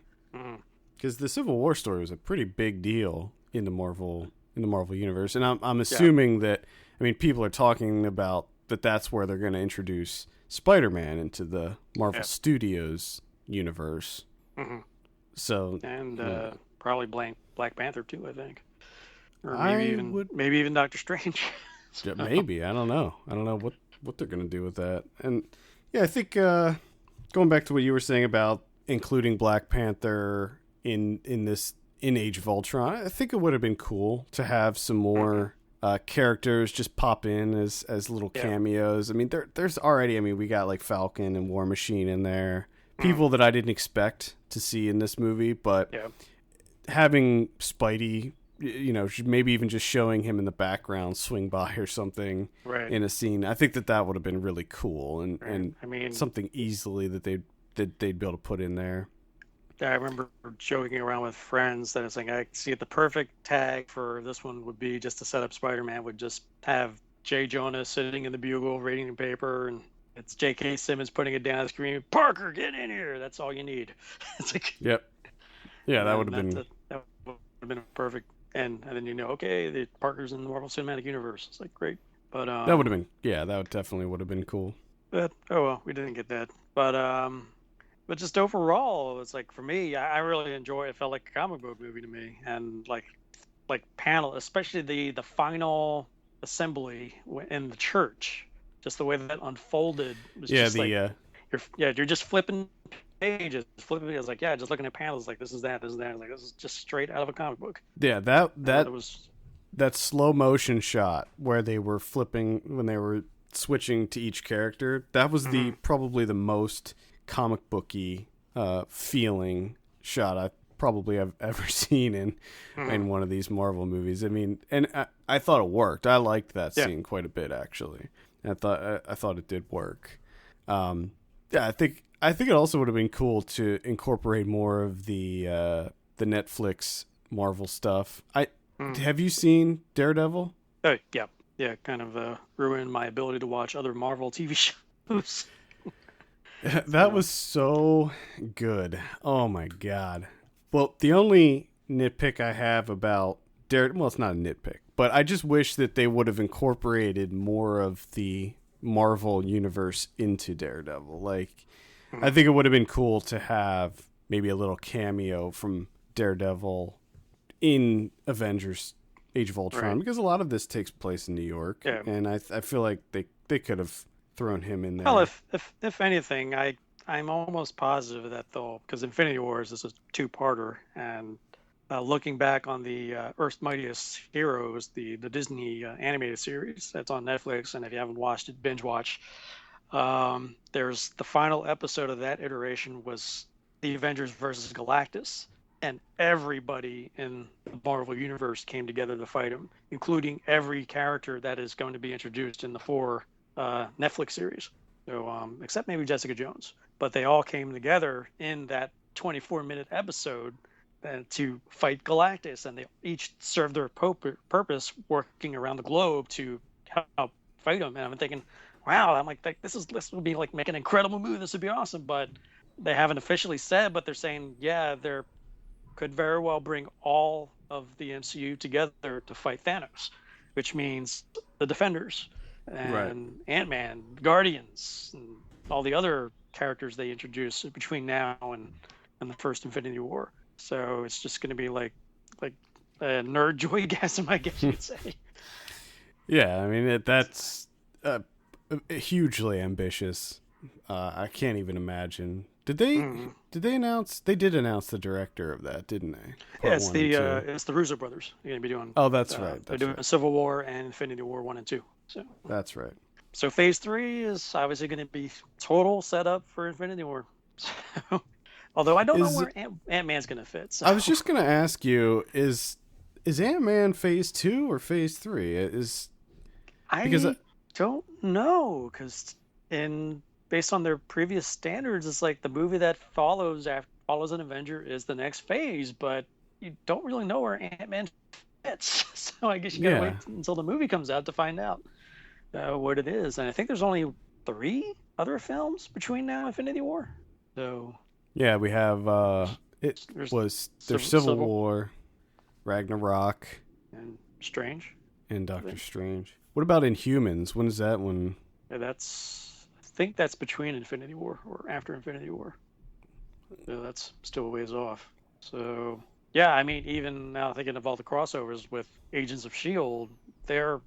Speaker 1: Because the Civil War story was a pretty big deal in the Marvel universe, and I'm assuming that, I mean, people are talking about that's where they're going to introduce Spider-Man into the Marvel Studios universe.
Speaker 3: Mm-hmm.
Speaker 1: So
Speaker 3: and probably Black Panther too, I think, or maybe even Doctor Strange.
Speaker 1: So. Maybe I don't know what they're going to do with that. And yeah, I think going back to what you were saying about including Black Panther in Age of Ultron, I think it would have been cool to have some more characters just pop in as little cameos. I mean, there's already, we got like Falcon and War Machine in there. People that I didn't expect to see in this movie, but having Spidey, maybe even just showing him in the background swing by or something in a scene, I think that would have been really cool and something easily that they'd be able to put in there.
Speaker 3: I remember joking around with friends that it's like, I see the perfect tag for this one would be just to set up Spider-Man would just have Jay Jonah sitting in the Bugle reading the paper, and it's J.K. Simmons putting it down, screaming, "Parker, get in here!" That's all you need. It's like,
Speaker 1: yep, yeah, that would have
Speaker 3: been perfect. And then the Parker's in the Marvel Cinematic Universe. It's like great, but
Speaker 1: that would have been that definitely would have been cool.
Speaker 3: But we didn't get that. But just overall, it's like for me, I really enjoy it. It felt like a comic book movie to me, and like panel, especially the final assembly in the church. Just the way that unfolded was you're just flipping pages, It's like just looking at panels, like this is that, like this is just straight out of a comic book.
Speaker 1: Yeah, that slow motion shot where they were flipping when they were switching to each character. That was probably the most comic booky feeling shot I've ever seen in one of these Marvel movies. I mean, and I thought it worked. I liked that scene quite a bit, actually. I thought it did work. I think it also would have been cool to incorporate more of the Netflix Marvel stuff. Have you seen Daredevil?
Speaker 3: Oh yeah, kind of ruined my ability to watch other Marvel TV shows.
Speaker 1: That was so good. Oh my god. Well, the only nitpick I have about Daredevil, well, it's not a nitpick, but I just wish that they would have incorporated more of the Marvel universe into Daredevil. Like, I think it would have been cool to have maybe a little cameo from Daredevil in Avengers Age of Ultron, because a lot of this takes place in New York, and I feel like they could have thrown him in there.
Speaker 3: Well, if anything, I'm almost positive that because Infinity Wars is a two-parter, and looking back on the Earth's Mightiest Heroes, the Disney animated series that's on Netflix, and if you haven't watched it, binge watch. There's the final episode of that iteration was the Avengers versus Galactus, and everybody in the Marvel Universe came together to fight him, including every character that is going to be introduced in the 4 Netflix series. So, except maybe Jessica Jones, but they all came together in that 24-minute episode to fight Galactus, and they each served their purpose, working around the globe to help fight him. And I'm thinking, wow, I'm like this would be like make an incredible movie. This would be awesome, but they haven't officially said, but they're saying, they could very well bring all of the MCU together to fight Thanos, which means the Defenders and Ant-Man, Guardians, and all the other characters they introduce between now and the first Infinity War. So it's just going to be like a nerd joygasm, I guess you'd say.
Speaker 1: Yeah, I mean that's hugely ambitious. I can't even imagine. Did they announce? They did announce the director of that, didn't they?
Speaker 3: Yeah, it's the Russo brothers. They're going to be doing.
Speaker 1: Oh, that's right.
Speaker 3: They're doing Civil War and Infinity War 1 and 2. So
Speaker 1: that's right.
Speaker 3: So Phase 3 is obviously going to be total setup for Infinity War. So, although I don't know where Ant-Man's going to fit. So.
Speaker 1: I was just going to ask you: Is Ant-Man Phase 2 or Phase 3?
Speaker 3: I don't know, because based on their previous standards, it's like the movie that follows an Avenger is the next phase, but you don't really know where Ant-Man fits. So I guess you gotta wait until the movie comes out to find out what it is. And I think there's only 3 other films between now and Infinity War. So
Speaker 1: yeah, we have there's Civil War, Ragnarok,
Speaker 3: and Strange,
Speaker 1: and Doctor Strange. What about Inhumans? When is that one
Speaker 3: I think that's between Infinity War or after Infinity War. So that's still a ways off. So yeah, I mean, even now thinking of all the crossovers with Agents of S.H.I.E.L.D., they're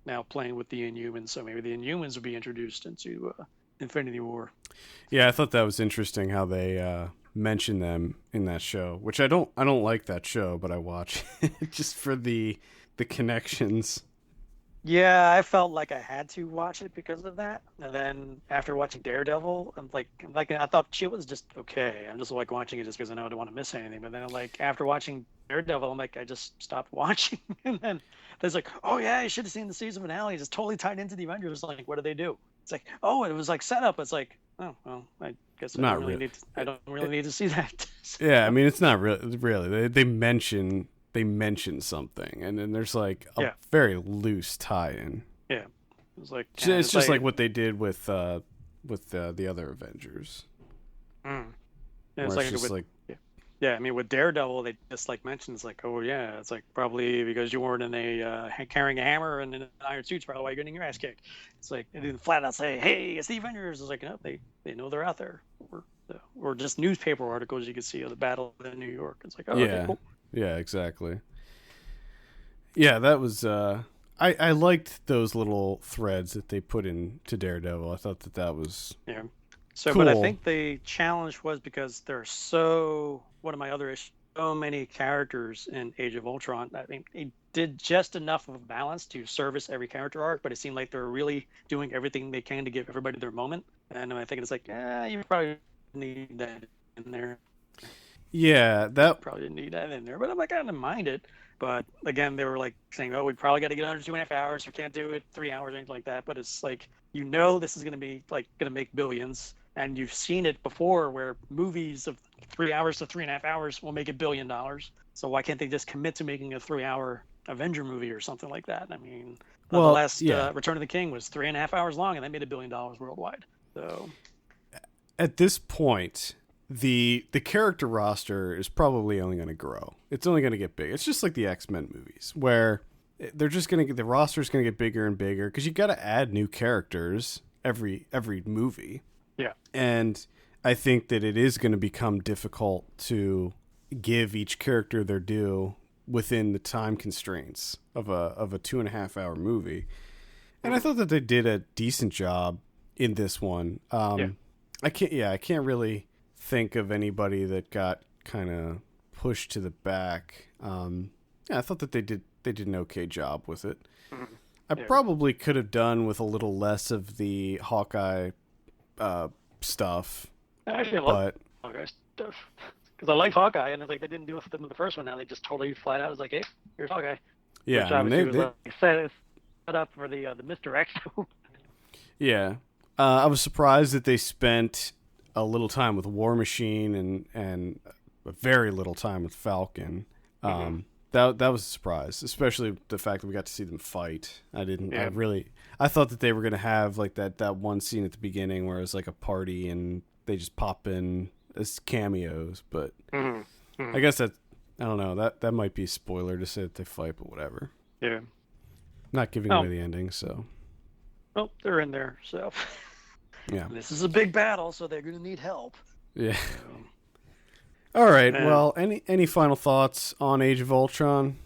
Speaker 3: now playing with the Inhumans, so maybe the Inhumans would be introduced into Infinity War.
Speaker 1: Yeah, I thought that was interesting how they mention them in that show, which I don't like that show, but I watch it just for the connections.
Speaker 3: Yeah, I felt like I had to watch it because of that. And then after watching Daredevil, I'm like I thought she was just okay. I'm just like watching it just because I know I don't want to miss anything. But then like after watching Daredevil, I'm like I just stopped watching. And then there's like, oh yeah, you should have seen the season finale. It's totally tied into the Avengers. Like, what do they do? It's like, oh, it was like set up. It's like, oh well, I guess I
Speaker 1: Not
Speaker 3: don't really
Speaker 1: really.
Speaker 3: need. I don't really need to see that.
Speaker 1: Yeah, I mean it's not really. They mention something, and then there's like a very loose tie-in.
Speaker 3: Yeah, it was like
Speaker 1: It's just like what they did with the other Avengers.
Speaker 3: Mm.
Speaker 1: Yeah, it's like
Speaker 3: yeah, I mean with Daredevil, they just like mentioned it's like, oh yeah, it's like probably because you weren't in a carrying a hammer and in an iron suit's probably why you're getting your ass kicked. It's like they didn't flat out say, hey, it's the Avengers. It's like no, they know they're out there, or just newspaper articles you could see of the battle in New York. It's like, oh
Speaker 1: yeah,
Speaker 3: okay, cool.
Speaker 1: Yeah, exactly. Yeah, that was I liked those little threads that they put into Daredevil. I thought that was
Speaker 3: So,
Speaker 1: cool.
Speaker 3: But I think the challenge was because there are so many characters in Age of Ultron. I mean, it did just enough of a balance to service every character arc, but it seemed like they were really doing everything they can to give everybody their moment. And I think it's like, you probably need that in there.
Speaker 1: Yeah, that
Speaker 3: probably didn't need that in there, but I'm like, I didn't mind it. But again, they were like saying, "Oh, we probably got to get under 2.5 hours. We can't do it 3 hours or anything like that." But it's like this is going to be like going to make billions, and you've seen it before, where movies of 3 hours to 3.5 hours will make $1 billion. So why can't they just commit to making a 3-hour Avenger movie or something like that? I mean, the last Return of the King was 3.5 hours long, and that made $1 billion worldwide. So
Speaker 1: at this point, the character roster is probably only going to grow. It's only going to get big. It's just like the X-Men movies, where they're just going to get the roster's going to get bigger and bigger because you got to add new characters every movie.
Speaker 3: Yeah,
Speaker 1: and I think that it is going to become difficult to give each character their due within the time constraints of a 2.5 hour movie. And I thought that they did a decent job in this one. I can't really think of anybody that got kind of pushed to the back. I thought that they did an okay job with it. I probably could have done with a little less of the Hawkeye stuff.
Speaker 3: Actually, I love Hawkeye stuff because I like Hawkeye, and it's like they didn't do it with the first one. Now they just totally flat out was like, "Hey, here's Hawkeye."
Speaker 1: Yeah,
Speaker 3: which obviously was set up for the misdirection.
Speaker 1: Yeah, I was surprised that they spent a little time with War Machine and a very little time with Falcon. That was a surprise, especially the fact that we got to see them fight. I thought that they were going to have like that one scene at the beginning where it was like a party and they just pop in as cameos, but I guess I don't know, that might be a spoiler to say that they fight, but whatever.
Speaker 3: Yeah.
Speaker 1: Not giving away the ending, so.
Speaker 3: Well, they're in there, so.
Speaker 1: Yeah.
Speaker 3: This is a big battle, so they're going to need help.
Speaker 1: Yeah. All right. Well, any final thoughts on Age of Ultron?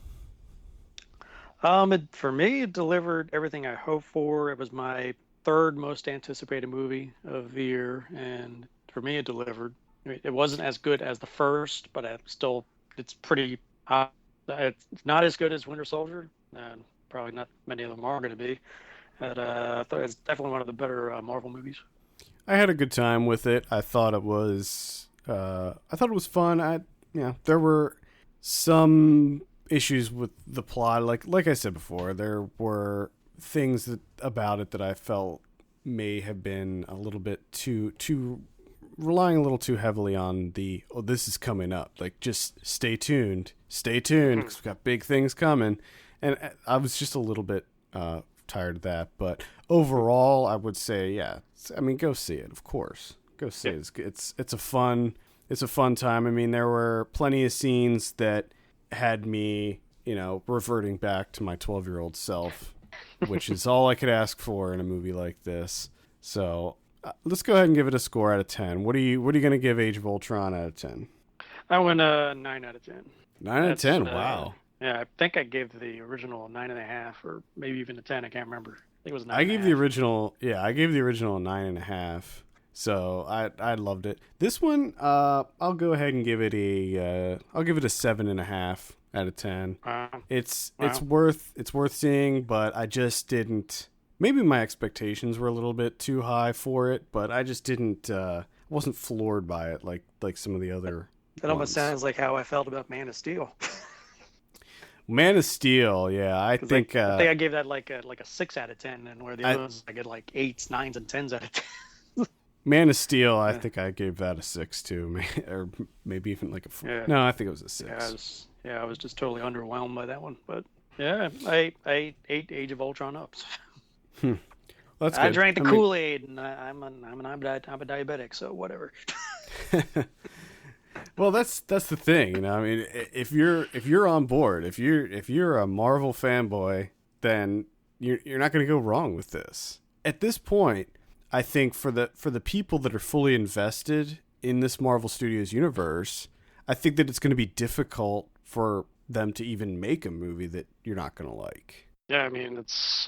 Speaker 3: For me, it delivered everything I hoped for. It was my third most anticipated movie of the year, and for me, it delivered. I mean, it wasn't as good as the first, but it's pretty high. It's not as good as Winter Soldier, and probably not many of them are going to be. But I thought it's definitely one of the better Marvel movies.
Speaker 1: I had a good time with it. I thought it was fun. There were some issues with the plot. Like I said before, there were things about it that I felt may have been a little bit too relying a little too heavily on this is coming up. Like, just stay tuned, because we've got big things coming. And I was just a little bit tired of that. But overall, I would say, go see it. Of course, go see it. It's a fun time. I mean, there were plenty of scenes that had me, reverting back to my 12-year-old self which is all I could ask for in a movie like this. So let's go ahead and give it a score out of 10. What are you going to give Age of Ultron out of 10?
Speaker 3: I went 9 out of 10.
Speaker 1: 9 out of 10. Wow.
Speaker 3: Yeah, I think I gave the original 9.5, or maybe even a 10. I can't remember. I think it was 9.
Speaker 1: I gave the original. Yeah, I gave the original 9.5. So I loved it. This one, I'll go ahead and give it a 7.5 out of 10. It's worth seeing, but I just didn't. Maybe my expectations were a little bit too high for it, but I just didn't. Wasn't floored by it like some of the other.
Speaker 3: That almost sounds like how I felt about Man of Steel.
Speaker 1: Man of Steel, yeah, I think
Speaker 3: I gave that like a 6 out of 10, and where the other ones I get like 8s, 9s, and 10s out of 10.
Speaker 1: Man of Steel, I think I gave that a 6 too, or maybe even like a 4. Yeah. No, I think it was a 6.
Speaker 3: I was just totally underwhelmed by that one. But yeah, I ate Age of Ultron up.
Speaker 1: Well, that's good.
Speaker 3: I drank the Kool-Aid, and I'm a diabetic, so whatever.
Speaker 1: Well, that's the thing, you know. I mean, if you're on board, if you're a Marvel fanboy, then you're not going to go wrong with this. At this point, I think for the people that are fully invested in this Marvel Studios universe, I think that it's going to be difficult for them to even make a movie that you're not going to like.
Speaker 3: Yeah, I mean, it's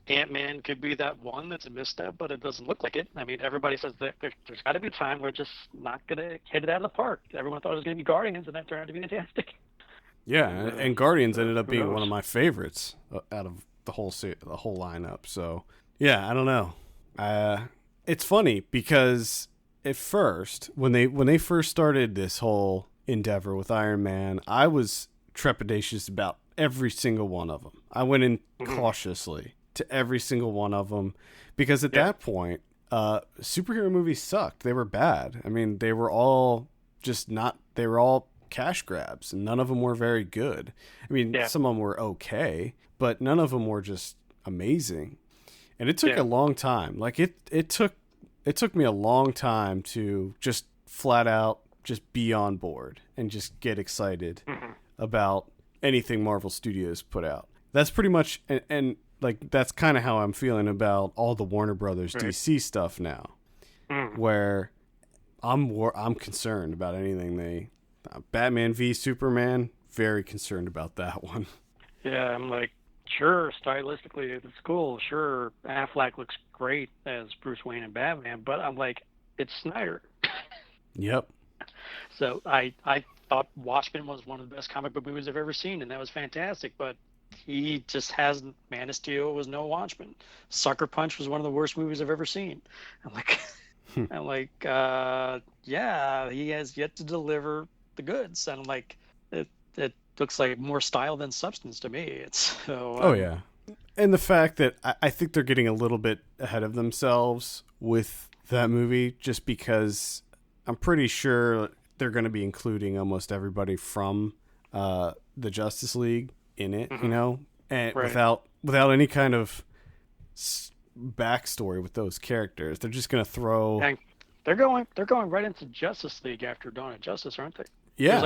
Speaker 3: Ant-Man could be that one that's a misstep, but it doesn't look like it. I mean, everybody says that there's got to be a time we're just not going to hit it out of the park. Everyone thought it was going to be Guardians, and that turned out to be fantastic.
Speaker 1: Yeah, and Guardians ended up being one of my favorites out of the whole lineup. So, yeah, I don't know. It's funny because at first, when they first started this whole endeavor with Iron Man, I was trepidatious about every single one of them. I went in cautiously to every single one of them because at that point, superhero movies sucked. They were bad. I mean, they were all they were all cash grabs, and none of them were very good. I mean, some of them were okay, but none of them were just amazing. And it took a long time. Like it took me a long time to just flat out just be on board and just get excited about anything Marvel Studios put out. That's pretty much, and like that's kind of how I'm feeling about all the Warner Brothers DC stuff now, where I'm concerned about anything Batman v Superman, very concerned about that one. Yeah,
Speaker 3: I'm like, sure, stylistically it's cool. Sure, Affleck looks great as Bruce Wayne and Batman, but I'm like, it's Snyder.
Speaker 1: Yep.
Speaker 3: So I thought Watchmen was one of the best comic book movies I've ever seen, and that was fantastic, but he just hasn't. Man of Steel was no Watchmen. Sucker Punch was one of the worst movies I've ever seen. I'm like, yeah, he has yet to deliver the goods. And I'm like, it looks like more style than substance to me. It's so.
Speaker 1: Oh yeah, and the fact that I think they're getting a little bit ahead of themselves with that movie, just because I'm pretty sure they're going to be including almost everybody from the Justice League in it, you know, and without any kind of backstory with those characters. They're just going to throw.
Speaker 3: And they're going right into Justice League after Dawn of Justice, aren't they?
Speaker 1: Yeah.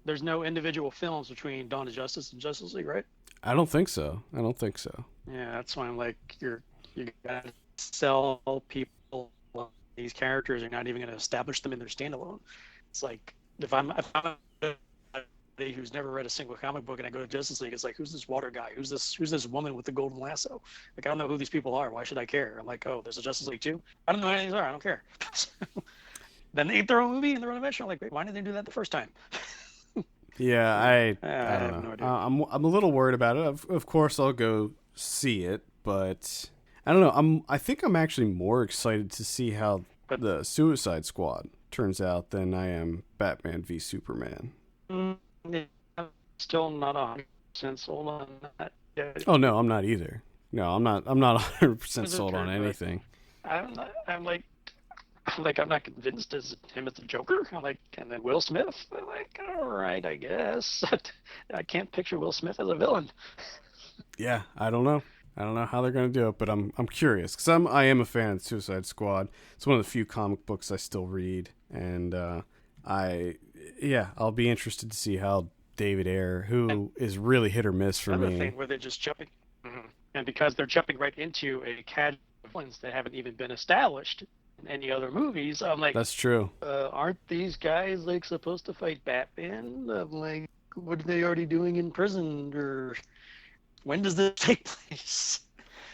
Speaker 3: There's no individual films between Dawn of Justice and Justice League, right?
Speaker 1: I don't think so.
Speaker 3: Yeah, that's why I'm like, you got to sell people these characters. You're not even going to establish them in their standalone. It's like if I'm who's never read a single comic book and I go to Justice League, it's like, who's this water guy? Who's this woman with the golden lasso? Like, I don't know who these people are. Why should I care? I'm like, oh, there's a Justice League too? I don't know who any of these are. I don't care. Then they eat their own movie and their own adventure. I'm like, wait, why didn't they do that the first time?
Speaker 1: Yeah, I don't
Speaker 3: have
Speaker 1: know.
Speaker 3: No idea.
Speaker 1: I'm a little worried about it. Of course, I'll go see it, but I don't know. I think I'm actually more excited to see how the Suicide Squad turns out than I am Batman v Superman.
Speaker 3: I'm still not 100% sold on that yet.
Speaker 1: Oh no, I'm not either. No, I'm not 100% sold on anything.
Speaker 3: I'm not convinced as him as the Joker. I'm like, and then Will Smith. I'm like, all right, I guess. I can't picture Will Smith as a villain.
Speaker 1: Yeah, I don't know how they're going to do it, but I'm curious because I am a fan of Suicide Squad. It's one of the few comic books I still read, and I'll be interested to see how David Ayer, who is really hit or miss for me.
Speaker 3: Another thing where they're just jumping. And because they're jumping right into a casual villains that haven't even been established in any other movies, I'm like,
Speaker 1: That's true.
Speaker 3: aren't these guys like supposed to fight Batman? I'm like, what are they already doing in prison? Or when does this take place?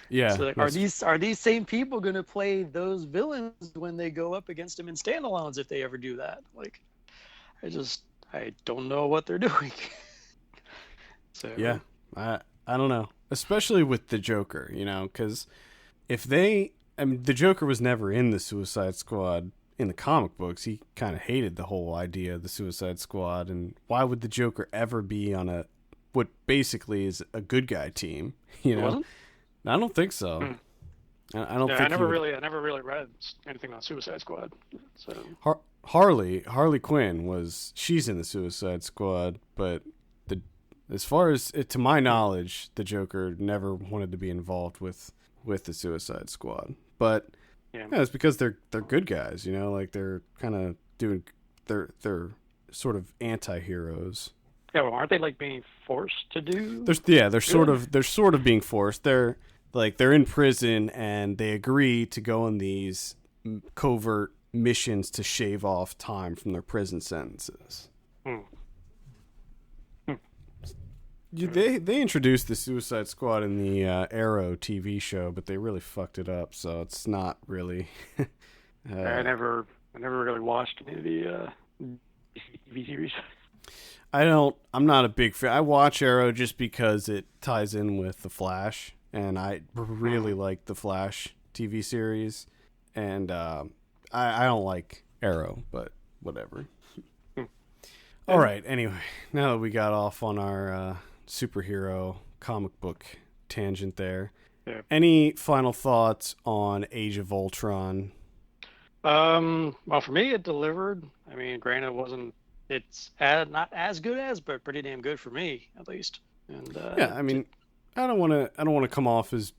Speaker 1: Yeah.
Speaker 3: So like, are these same people going to play those villains when they go up against them in standalones if they ever do that? Like, I don't know what they're doing. So
Speaker 1: yeah, I don't know, especially with the Joker, because the Joker was never in the Suicide Squad in the comic books. He kind of hated the whole idea of the Suicide Squad, and why would the Joker ever be on what basically is a good guy team?
Speaker 3: Wasn't?
Speaker 1: I don't think so. I don't think
Speaker 3: I never really read anything on Suicide Squad. So
Speaker 1: Harley Quinn she's in the Suicide Squad, but as far as to my knowledge, the Joker never wanted to be involved with the Suicide Squad. But yeah, it's because they're good guys, like they're kind of doing they're sort of anti-heroes.
Speaker 3: Yeah, well, aren't they like being forced to do?
Speaker 1: They're sort of being forced. They're in prison and they agree to go on these covert missions to shave off time from their prison sentences. They introduced the Suicide Squad in the Arrow TV show, but they really fucked it up, so it's not really.
Speaker 3: I never really watched any of the TV series.
Speaker 1: I'm not a big fan. I watch Arrow just because it ties in with The Flash, and I really like The Flash TV series, and I don't like Arrow, but whatever. All right, anyway, now that we got off on our superhero comic book tangent there, any final thoughts on Age of Ultron?
Speaker 3: Well, for me, it delivered. I mean, granted, it's not as good as, but pretty damn good for me, at least. And
Speaker 1: yeah, I mean, I don't want to come off as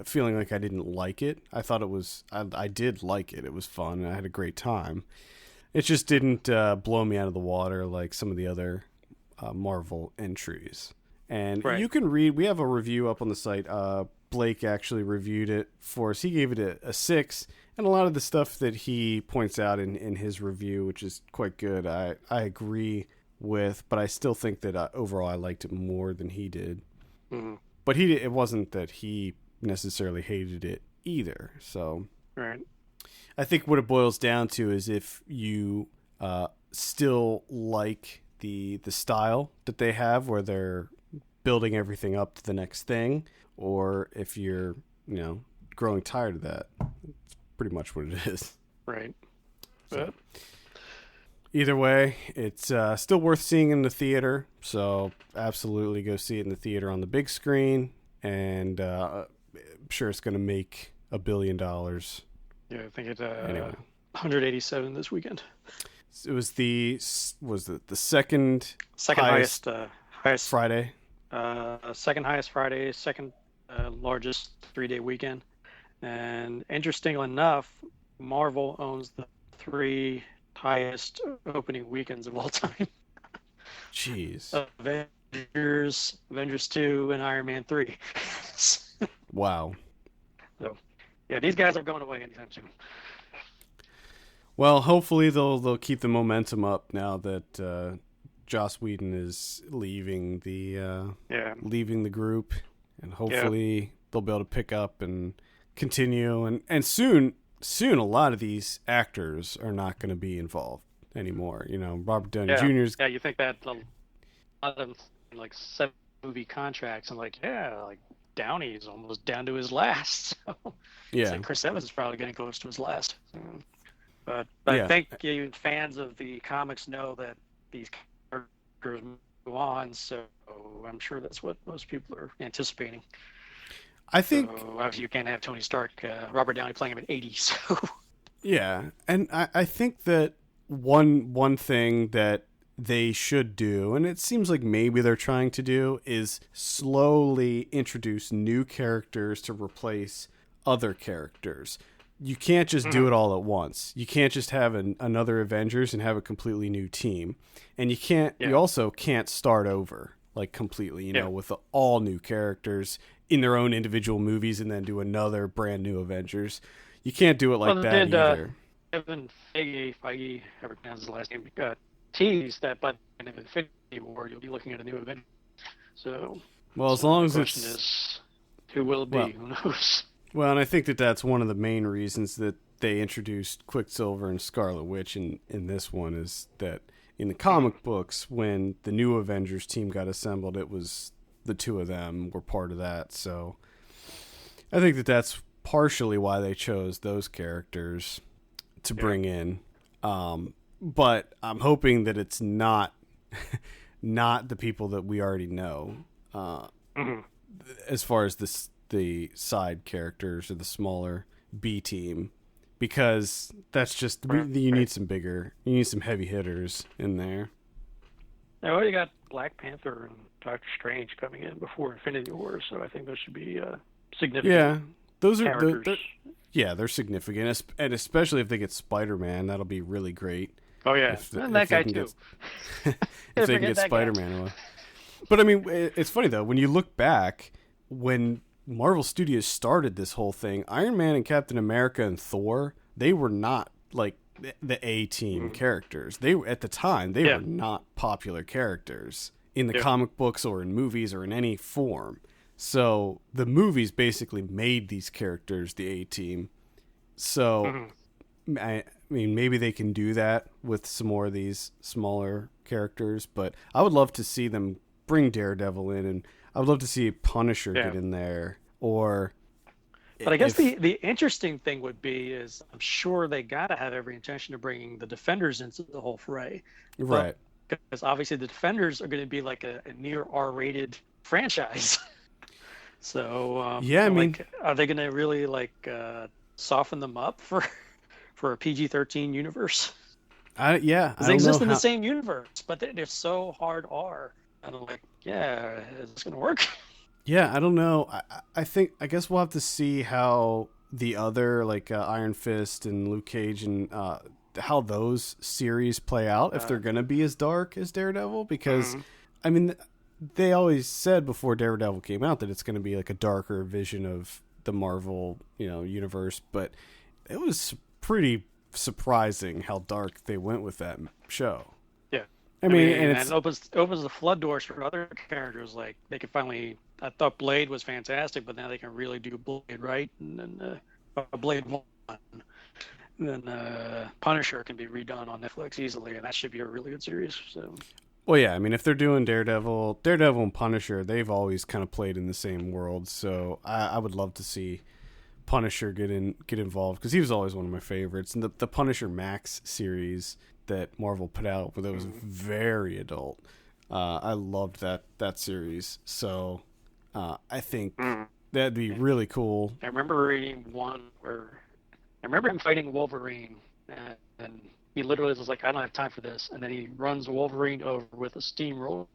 Speaker 1: feeling like I didn't like it. I thought it was, I did like it. It was fun. And I had a great time. It just didn't blow me out of the water like some of the other Marvel entries. And you can read, we have a review up on the site. Blake actually reviewed it for us. He gave it a 6, and a lot of the stuff that he points out in his review, which is quite good, I agree with, but I still think that overall I liked it more than he did.
Speaker 3: Mm-hmm.
Speaker 1: But it wasn't that he necessarily hated it either. So I think what it boils down to is if you still like the style that they have, where they're building everything up to the next thing, or if you're growing tired of that. It's pretty much what it is.
Speaker 3: Right.
Speaker 1: So, either way, it's still worth seeing in the theater. So absolutely go see it in the theater on the big screen, and I'm sure it's going to make $1 billion.
Speaker 3: Yeah, I think it's
Speaker 1: anyway.
Speaker 3: 187 this weekend.
Speaker 1: It was the second highest Friday.
Speaker 3: Second highest Friday, second largest 3-day weekend. And interestingly enough, Marvel owns the 3 highest opening weekends of all time.
Speaker 1: Jeez.
Speaker 3: Avengers 2 and Iron Man 3.
Speaker 1: Wow.
Speaker 3: So, yeah, these guys are going away anytime soon.
Speaker 1: Well, hopefully they'll keep the momentum up now that Joss Whedon is leaving the group, and hopefully they'll be able to pick up and continue. And soon a lot of these actors are not going to be involved anymore. Robert Downey Jr.'s.
Speaker 3: Yeah, you think that a lot of them, like 7 movie contracts, and like Downey is almost down to his last. So like Chris Evans is probably getting close to his last. But I think even fans of the comics know that these characters move on, so I'm sure that's what most people are anticipating.
Speaker 1: I think
Speaker 3: obviously you can't have Tony Stark, Robert Downey playing him at 80. So
Speaker 1: yeah, and I think that one thing that they should do, and it seems like maybe they're trying to do, is slowly introduce new characters to replace other characters. You can't just do it all at once. You can't just have another Avengers and have a completely new team. And you also can't start over like completely, with all new characters. in their own individual movies and then do another brand new Avengers. You can't do it like that either.
Speaker 3: Kevin Feige, however you pronounce his last name, teased that by the end of Infinity War, you'll be looking at a new Avenger. So,
Speaker 1: well, as long as
Speaker 3: the question is, who will it be?
Speaker 1: Well,
Speaker 3: Who knows?
Speaker 1: Well, and I think that's one of the main reasons that they introduced Quicksilver and Scarlet Witch in this one, is that in the comic books, when the new Avengers team got assembled, it was the two of them were part of that. So I think that's partially why they chose those characters to bring in. But I'm hoping that it's not the people that we already know, as far as the side characters or the smaller B team, because that's just you need some heavy hitters in there.
Speaker 3: Now you got Black Panther and Doctor Strange coming in before Infinity War, so I think those should be significant.
Speaker 1: Yeah, those are
Speaker 3: characters.
Speaker 1: They're significant, and especially if they get Spider-Man, that'll be really great.
Speaker 3: Oh yeah, and that guy too.
Speaker 1: If they can get Spider-Man away. But I mean, it's funny though, when you look back, when Marvel Studios started this whole thing, Iron Man and Captain America and Thor, they were not like the A-team characters. At the time, they were not popular characters in the comic books or in movies or in any form. So the movies basically made these characters the A-team. So I mean, maybe they can do that with some more of these smaller characters, but I would love to see them bring Daredevil in, and I would love to see Punisher get in there. But
Speaker 3: I guess the interesting thing would be is I'm sure they got to have every intention of bringing the Defenders into the whole fray.
Speaker 1: Right.
Speaker 3: Because obviously the Defenders are going to be like a near R-rated franchise. So, I mean, are they going to really soften them up for a PG-13 universe?
Speaker 1: I
Speaker 3: they exist in the same universe, but they're so hard R. And I'm like, is this going to work?
Speaker 1: Yeah, I don't know. I guess we'll have to see how the other Iron Fist and Luke Cage and how those series play out, if they're going to be as dark as Daredevil, because I mean, they always said before Daredevil came out that it's going to be like a darker vision of the Marvel, universe, but it was pretty surprising how dark they went with that show.
Speaker 3: Yeah.
Speaker 1: I mean,
Speaker 3: and it opens the flood doors for other characters. Like they could finally. I thought Blade was fantastic, but now they can really do Blade right, and then Blade 1. And then Punisher can be redone on Netflix easily, and that should be a really good series. So.
Speaker 1: Well, yeah, I mean, if they're doing Daredevil and Punisher, they've always kind of played in the same world. So I would love to see Punisher get involved, because he was always one of my favorites. And the Punisher Max series that Marvel put out, where that was very adult. I loved that series. So I think that'd be really cool.
Speaker 3: I remember reading one where I remember him fighting Wolverine, and he literally was like, I don't have time for this. And then he runs Wolverine over with a steamroller.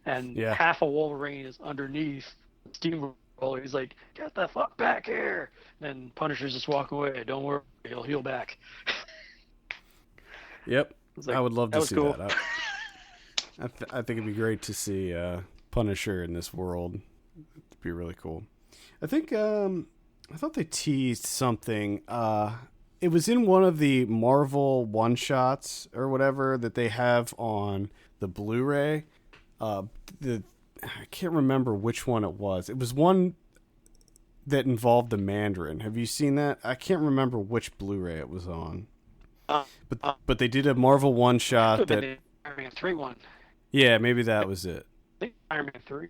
Speaker 3: And half of Wolverine is underneath the steamroller. He's like, get the fuck back here. And then Punisher's just walking away. Don't worry, he'll heal back.
Speaker 1: Yep. I would love to see
Speaker 3: cool.
Speaker 1: that. I think it'd be great to see Punisher in this world. It'd be really cool. I think I thought they teased something. It was in one of the Marvel one-shots or whatever that they have on the Blu-ray. I can't remember which one it was. It was one that involved the Mandarin. Have you seen that? I can't remember which Blu-ray it was on. But they did a Marvel one-shot that...
Speaker 3: Iron Man 3 one.
Speaker 1: Yeah, maybe that was it.
Speaker 3: I think Iron Man 3.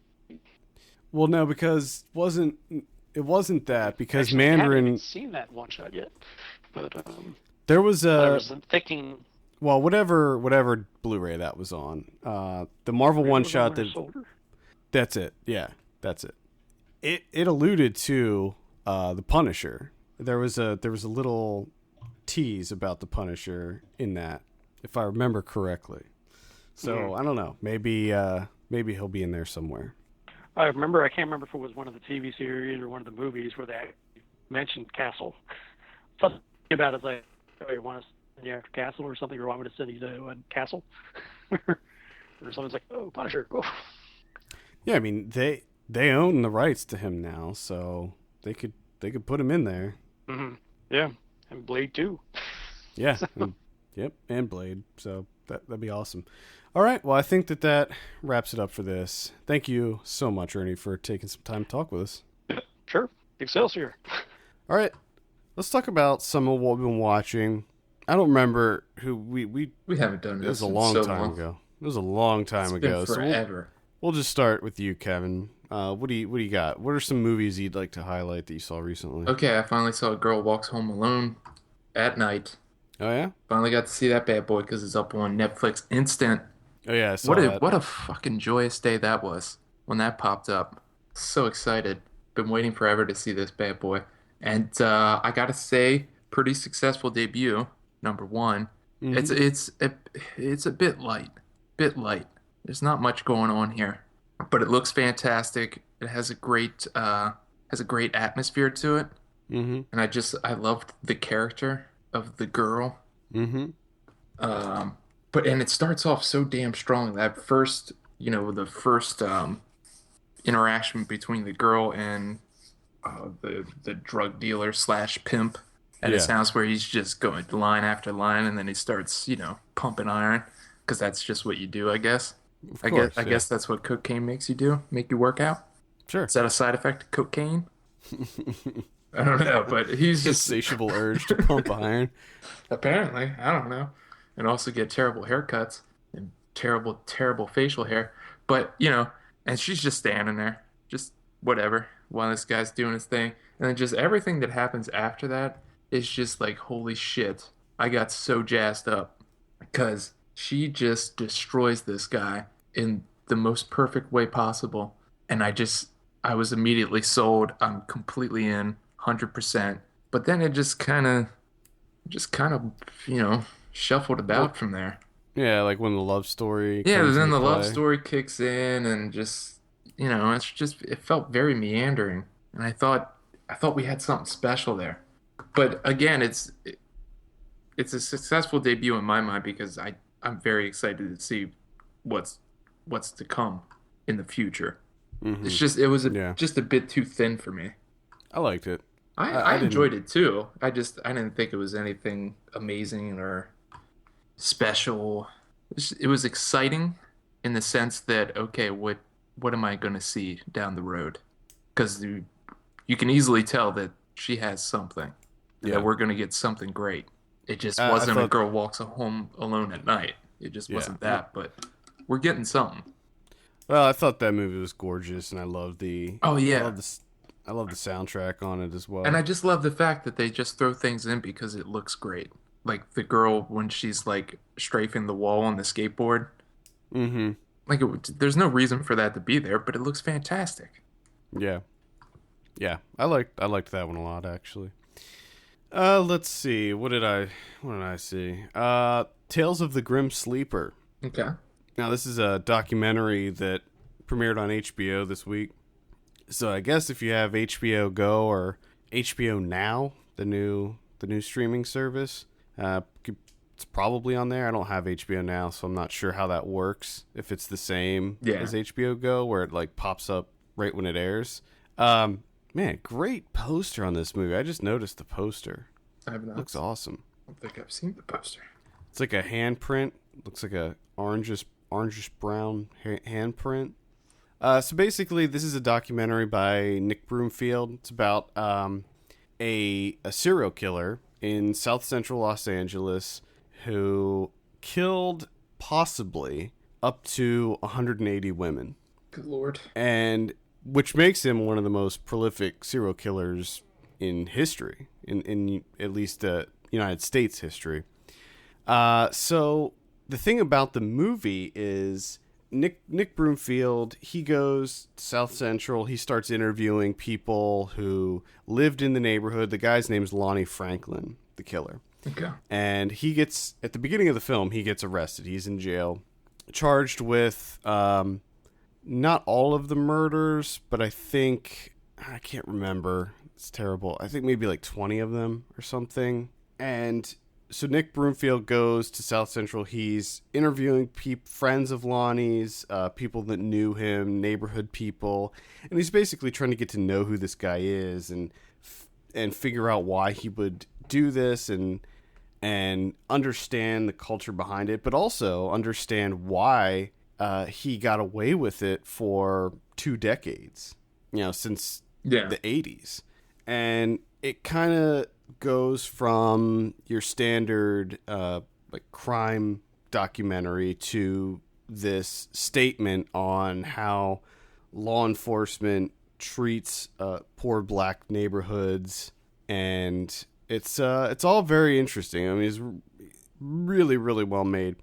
Speaker 1: Well, no, because it wasn't that, because
Speaker 3: Actually,
Speaker 1: Mandarin...
Speaker 3: I haven't even seen that one-shot yet. But
Speaker 1: there was
Speaker 3: I was thinking...
Speaker 1: Well, whatever Blu-ray that was on. The Marvel one-shot that's it. Yeah, that's it. It alluded to the Punisher. There was a little tease about the Punisher in that, if I remember correctly. So I don't know. Maybe he'll be in there somewhere.
Speaker 3: I can't remember if it was one of the TV series or one of the movies where they mentioned Castle. Something about it's like, oh, you want to send you after Castle or something, or want me to send you to Castle? Or someone's like, oh, Punisher. Oh.
Speaker 1: Yeah, I mean, they own the rights to him now, so they could put him in there.
Speaker 3: Mm-hmm. Yeah, and Blade too.
Speaker 1: Yeah. Yep, and Blade. So that'd be awesome. All right, well, I think that wraps it up for this. Thank you so much, Ernie, for taking some time to talk with us.
Speaker 3: Sure. Excelsior.
Speaker 1: All right, let's talk about some of what we've been watching. I don't remember who we
Speaker 2: haven't done this.
Speaker 1: It was a long time ago. It was a long time ago.
Speaker 2: It's been forever.
Speaker 1: So we'll just start with you, Kevin. What do you got? What are some movies you'd like to highlight that you saw recently?
Speaker 2: Okay, I finally saw A Girl Walks Home Alone at night.
Speaker 1: Oh yeah.
Speaker 2: Finally got to see that bad boy because it's up on Netflix Instant.
Speaker 1: Oh yeah, I saw that.
Speaker 2: What a fucking joyous day that was when that popped up. So excited. Been waiting forever to see this bad boy. And I gotta say, pretty successful debut. Number one.
Speaker 1: Mm-hmm.
Speaker 2: It's a bit light. There's not much going on here, but it looks fantastic. It has a great atmosphere to it.
Speaker 1: Mm-hmm.
Speaker 2: And I loved the character of the girl.
Speaker 1: Mm-hmm.
Speaker 2: And it starts off so damn strong. That first, the first interaction between the girl and the drug dealer / pimp at his house, where he's just going line after line, and then he starts, pumping iron, because that's just what you do, I guess. I guess that's what cocaine makes you do, make you work out.
Speaker 1: Sure.
Speaker 2: Is that a side effect of cocaine? I don't know, but he's just
Speaker 1: insatiable urge to pump iron.
Speaker 2: Apparently, I don't know. And also get terrible haircuts and terrible facial hair. But, and she's just standing there, just whatever, while this guy's doing his thing. And then just everything that happens after that is just like, holy shit. I got so jazzed up because she just destroys this guy in the most perfect way possible. And I was immediately sold. I'm completely in, 100%. But then it just kind of, shuffled about from there.
Speaker 1: Yeah, like when the love story
Speaker 2: comes then the love story kicks in, and just, it felt very meandering. And I thought we had something special there. But again, it's a successful debut in my mind, because I'm very excited to see what's to come in the future. Mm-hmm. It was just a bit too thin for me.
Speaker 1: I liked it.
Speaker 2: I enjoyed it too. I didn't think it was anything amazing or special. It was exciting in the sense that, okay, what am I going to see down the road? Because you can easily tell that she has something. Yeah. That we're going to get something great. It just wasn't A Girl Walks Home Alone at night. It just wasn't that, but we're getting something.
Speaker 1: Well, I thought that movie was gorgeous, and I loved the...
Speaker 2: Oh, yeah.
Speaker 1: I love the soundtrack on it as well.
Speaker 2: And I just love the fact that they just throw things in because it looks great. Like the girl when she's like strafing the wall on the skateboard.
Speaker 1: Mm-hmm.
Speaker 2: Like there's no reason for that to be there, but it looks fantastic.
Speaker 1: Yeah. Yeah. I liked that one a lot, actually. Let's see. What did I see? Tales of the Grim Sleeper.
Speaker 2: Okay.
Speaker 1: Now this is a documentary that premiered on HBO this week. So I guess if you have HBO Go or HBO Now, the new streaming service, it's probably on there. I don't have HBO Now, so I'm not sure how that works. If it's the same as HBO Go, where it like pops up right when it airs. Man, great poster on this movie. I just noticed the poster.
Speaker 2: I have not.
Speaker 1: Looks awesome.
Speaker 2: I don't think I've seen the poster.
Speaker 1: It's like a handprint. Looks like a orangish brown handprint. So basically, this is a documentary by Nick Broomfield. It's about a serial killer in South Central Los Angeles who killed possibly up to 180 women.
Speaker 2: Good Lord. And
Speaker 1: which makes him one of the most prolific serial killers in history, in at least United States history. So the thing about the movie is Nick Broomfield, he goes to South Central. He starts interviewing people who lived in the neighborhood. The guy's name's Lonnie Franklin, the killer.
Speaker 2: Okay.
Speaker 1: And he gets, at the beginning of the film, he gets arrested. He's in jail, charged with not all of the murders, but I can't remember. It's terrible. I think maybe like 20 of them or something. And so Nick Broomfield goes to South Central. He's interviewing friends of Lonnie's, people that knew him, neighborhood people, and he's basically trying to get to know who this guy is and figure out why he would do this and understand the culture behind it, but also understand why he got away with it for 2 decades, since the 80s. And it kind of goes from your standard like crime documentary to this statement on how law enforcement treats poor black neighborhoods, and it's all very interesting. I mean, it's really, really well made.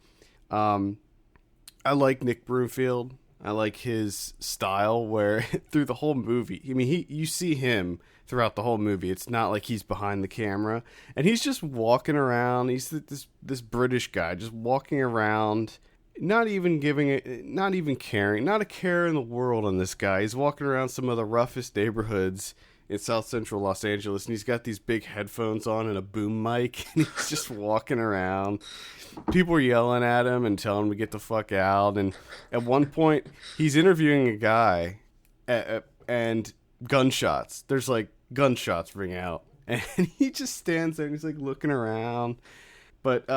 Speaker 1: I like Nick Broomfield. I like his style where through the whole movie, I mean, you see him throughout the whole movie. It's not like he's behind the camera, and he's just walking around. He's this British guy just walking around, not even caring, not a care in the world on this guy. He's walking around some of the roughest neighborhoods in South Central Los Angeles, and he's got these big headphones on and a boom mic, and he's just walking around. People are yelling at him and telling him to get the fuck out. And at one point, he's interviewing a guy, and gunshots. There's like gunshots ring out, and he just stands there and he's like looking around. But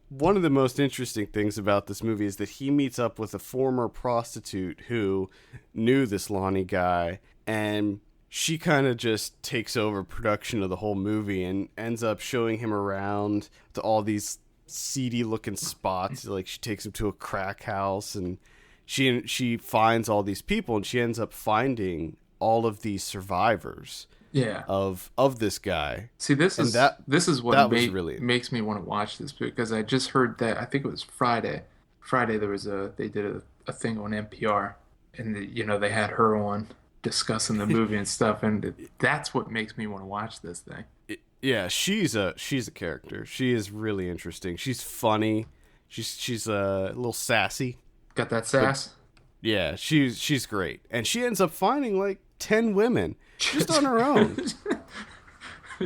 Speaker 1: one of the most interesting things about this movie is that he meets up with a former prostitute who knew this Lonnie guy, and she kind of just takes over production of the whole movie and ends up showing him around to all these seedy looking spots. Like, she takes him to a crack house, and she finds all these people, and she ends up finding all of these survivors of this guy.
Speaker 2: See, this is what makes me want to watch this, because I just heard that, I think it was Friday they did a thing on NPR, and they had her on discussing the movie and stuff, and that's what makes me want to watch this thing.
Speaker 1: Yeah, she's a character. She is really interesting. She's funny. She's a little sassy.
Speaker 2: Got that sass?
Speaker 1: Yeah, she's great. And she ends up finding like 10 women just on her own.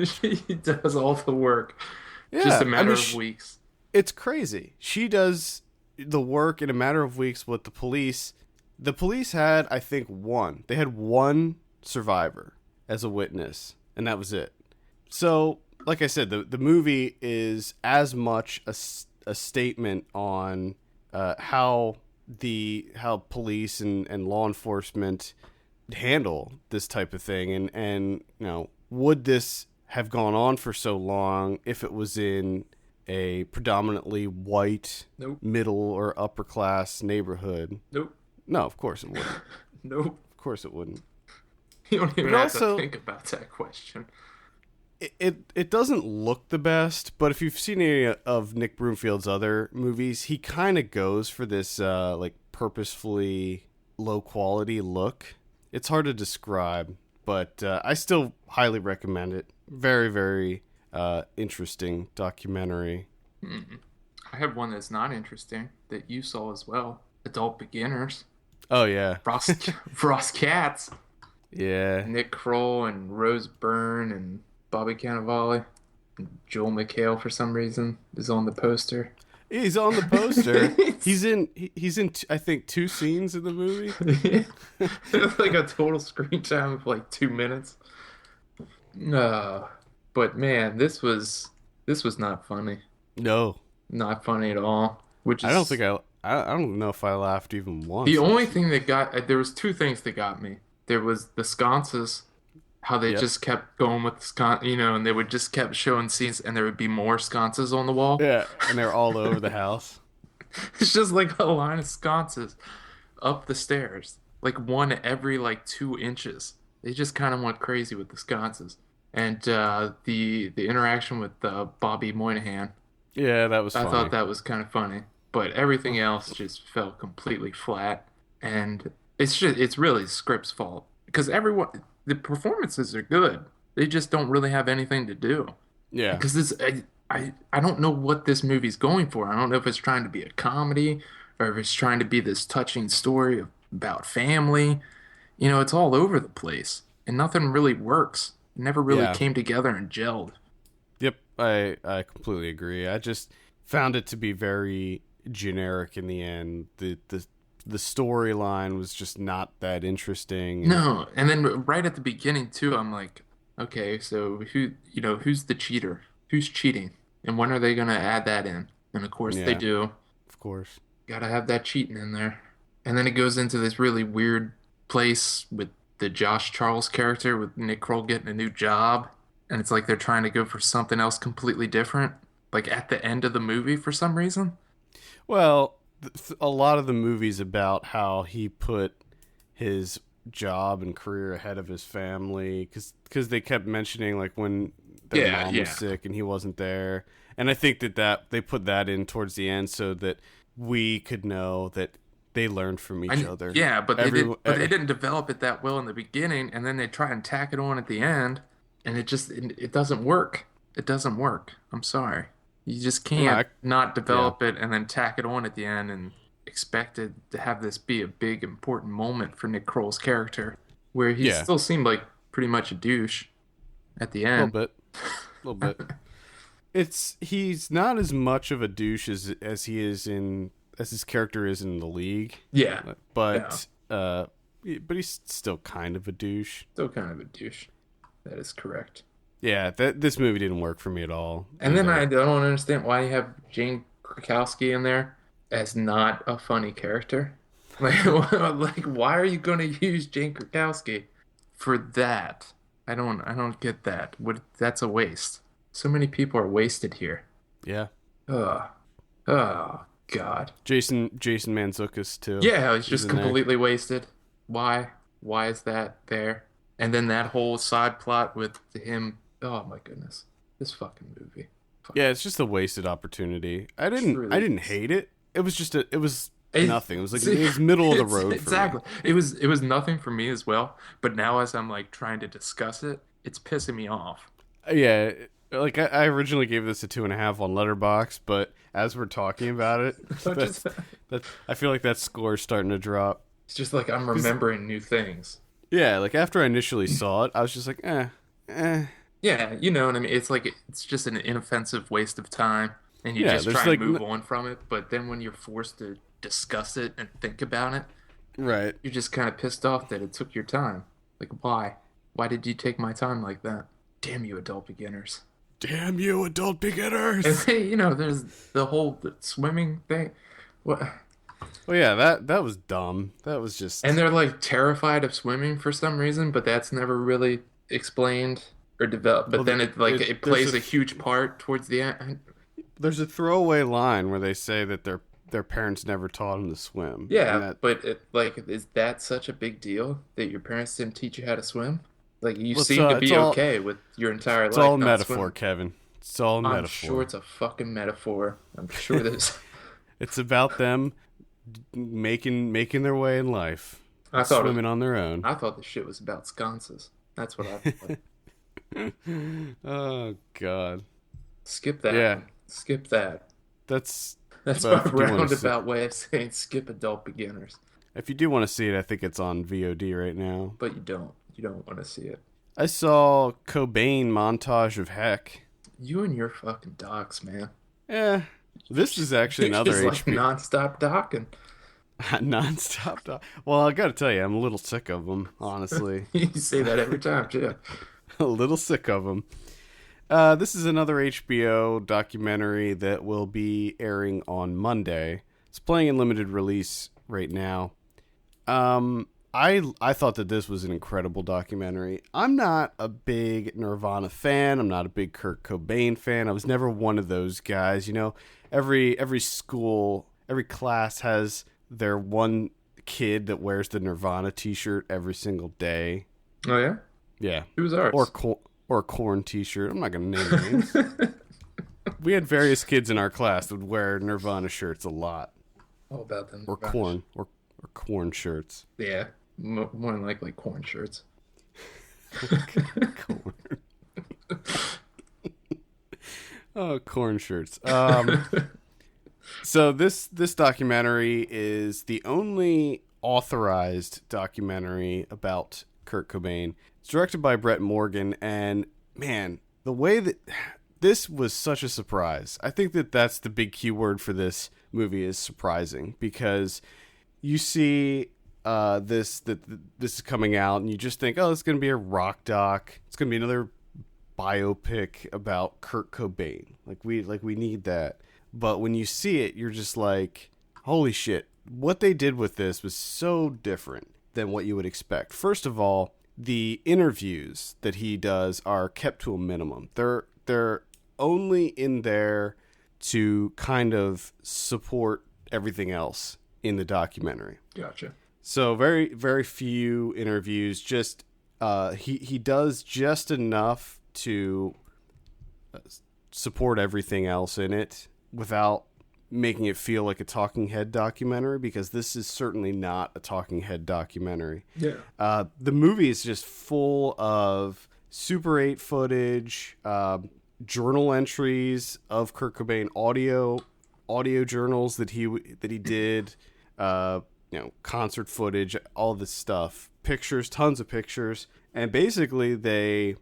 Speaker 2: She does all the work.
Speaker 1: Yeah,
Speaker 2: just a matter of weeks.
Speaker 1: It's crazy. She does the work in a matter of weeks with the police. The police had, I think, they had one survivor as a witness, and that was it. So, like I said, the movie is as much a statement on how police and law enforcement handle this type of thing, and would this have gone on for so long if it was in a predominantly white, middle or upper class neighborhood?
Speaker 2: Nope.
Speaker 1: No, of course it wouldn't.
Speaker 2: Nope.
Speaker 1: Of course it wouldn't.
Speaker 2: You don't even have to think about that question.
Speaker 1: It doesn't look the best, but if you've seen any of Nick Broomfield's other movies, he kind of goes for this like purposefully low quality look. It's hard to describe, but I still highly recommend it. Very, very interesting documentary.
Speaker 2: I have one that's not interesting that you saw as well. Adult Beginners.
Speaker 1: Oh yeah,
Speaker 2: Ross Katz.
Speaker 1: Yeah,
Speaker 2: Nick Kroll and Rose Byrne and Bobby Cannavale. And Joel McHale, for some reason, is on the poster.
Speaker 1: He's on the poster. he's in I think 2 scenes in the movie.
Speaker 2: It's like a total screen time of like 2 minutes. But man, this was not funny.
Speaker 1: No,
Speaker 2: not funny at all.
Speaker 1: I don't know if I laughed even once.
Speaker 2: The only thing that there was 2 things that got me. There was the sconces, how they just kept going with the sconce, and they would just kept showing scenes, and there would be more sconces on the wall.
Speaker 1: Yeah, and they're all over the house.
Speaker 2: It's just like a line of sconces up the stairs, like one every like 2 inches. They just kind of went crazy with the sconces, and the interaction with Bobby Moynihan.
Speaker 1: Yeah, that was funny.
Speaker 2: I thought that was kind of funny. But everything else just fell completely flat, and it's really the script's fault, because the performances are good. They just don't really have anything to do.
Speaker 1: Yeah.
Speaker 2: Because I don't know what this movie's going for. I don't know if it's trying to be a comedy or if it's trying to be this touching story about family. It's all over the place, and nothing really works. It never really came together and gelled.
Speaker 1: Yep. I completely agree. I just found it to be very generic in the end. The storyline was just not that interesting.
Speaker 2: No, and then right at the beginning too, I'm like, okay, so who's the cheater? Who's cheating? And when are they gonna add that in? And of course they
Speaker 1: Yeah,
Speaker 2: do.
Speaker 1: of course.
Speaker 2: Gotta have that cheating in there. And then it goes into this really weird place with the Josh Charles character with Nick Kroll getting a new job. And it's like they're trying to go for something else completely different. Like at the end of the movie for some reason.
Speaker 1: Well, a lot of the movies about how he put his job and career ahead of his family, because they kept mentioning like when their mom was sick and he wasn't there. And I think that they put that in towards the end so that we could know that they learned from each other.
Speaker 2: Yeah, but they didn't develop it that well in the beginning, and then they try and tack it on at the end, and it doesn't work. It doesn't work. I'm sorry. You just can't not develop it and then tack it on at the end and expect it to have this be a big important moment for Nick Kroll's character, where he still seemed like pretty much a douche at the end.
Speaker 1: A little bit. He's not as much of a douche as he is as his character is in the League.
Speaker 2: Yeah.
Speaker 1: But he's still kind of a douche.
Speaker 2: Still kind of a douche. That is correct.
Speaker 1: Yeah, this movie didn't work for me at all.
Speaker 2: And then I don't understand why you have Jane Krakowski in there as not a funny character. Like why are you going to use Jane Krakowski for that? I don't get that. That's a waste. So many people are wasted here.
Speaker 1: Yeah.
Speaker 2: Oh God.
Speaker 1: Jason Mantzoukas too.
Speaker 2: Yeah, he's just completely wasted. Why? Why is that there? And then that whole side plot with him. Oh my goodness, this fucking movie.
Speaker 1: Yeah, it's just a wasted opportunity. I didn't hate it. It was just nothing. It was like it was middle of the road.
Speaker 2: Exactly. For me. It was nothing for me as well. But now as I'm like trying to discuss it, it's pissing me off.
Speaker 1: Yeah. Like I originally gave this a 2.5 on Letterboxd, but as we're talking about it, I feel like that score is starting to drop.
Speaker 2: It's just like I'm remembering new things.
Speaker 1: Yeah, like after I initially saw it, I was just like, eh.
Speaker 2: Yeah, you know what I mean? It's like it's just an inoffensive waste of time, and you just try and move on from it. But then when you're forced to discuss it and think about it,
Speaker 1: right,
Speaker 2: you're just kind of pissed off that it took your time. Like, why? Why did you take my time like that? Damn you, adult beginners.
Speaker 1: Damn you, adult beginners.
Speaker 2: And then, there's the whole swimming thing. What?
Speaker 1: Well, yeah, that was dumb. That was just...
Speaker 2: And they're, like, terrified of swimming for some reason, but that's never really explained or developed. But then it plays a huge part towards the end.
Speaker 1: There's a throwaway line where they say that their parents never taught them to swim.
Speaker 2: Yeah, but is that such a big deal that your parents didn't teach you how to swim? Like, you seem to be okay with your entire life.
Speaker 1: It's all a metaphor, Kevin. It's all a metaphor.
Speaker 2: I'm sure it's a fucking metaphor. I'm sure there's...
Speaker 1: It's about them making their way in life. Swimming on their own.
Speaker 2: I thought this shit was about sconces. That's what I thought.
Speaker 1: Oh, God.
Speaker 2: Skip that.
Speaker 1: Yeah.
Speaker 2: Skip that.
Speaker 1: That's
Speaker 2: my roundabout way of saying skip adult beginners.
Speaker 1: If you do want to see it, I think it's on VOD right now.
Speaker 2: But you don't. You don't want to see it.
Speaker 1: I saw Cobain Montage of Heck.
Speaker 2: You and your fucking docs, man.
Speaker 1: Yeah. This is actually another
Speaker 2: HBO.
Speaker 1: Like
Speaker 2: non-stop docking.
Speaker 1: Non-stop doc. Well, I got to tell you, I'm a little sick of them, honestly.
Speaker 2: You say that every time, too.
Speaker 1: A little sick of them. This is another HBO documentary that will be airing on Monday. It's playing in limited release right now. I thought that this was an incredible documentary. I'm not a big Nirvana fan. I'm not a big Kurt Cobain fan. I was never one of those guys. Every school, every class has their one kid that wears the Nirvana t-shirt every single day.
Speaker 2: Oh, yeah?
Speaker 1: Yeah.
Speaker 2: Who was ours?
Speaker 1: Or a Korn t-shirt. I'm not going to name names. We had various kids in our class that would wear Nirvana shirts a lot.
Speaker 2: All about them.
Speaker 1: Or Korn. Or Korn shirts.
Speaker 2: Yeah. More than likely Korn shirts.
Speaker 1: Korn. Oh, Korn shirts. So this documentary is the only authorized documentary about Kurt Cobain. It's directed by Brett Morgan, and man, the way that this was such a surprise. I think that that's the big key word for this movie is surprising, because you see this is coming out and you just think, oh, it's going to be a rock doc. It's going to be another biopic about Kurt Cobain. Like we need that. But when you see it, you're just like, holy shit. What they did with this was so different than what you would expect. First of all, the interviews that he does are kept to a minimum. They're only in there to kind of support everything else in the documentary.
Speaker 2: Gotcha.
Speaker 1: So very, very few interviews. Just he does just enough to support everything else in it without making it feel like a talking head documentary, because this is certainly not a talking head documentary.
Speaker 2: Yeah.
Speaker 1: The movie is just full of Super 8 footage, journal entries of Kurt Cobain, audio journals that he did, concert footage, all this stuff, pictures, tons of pictures, and basically they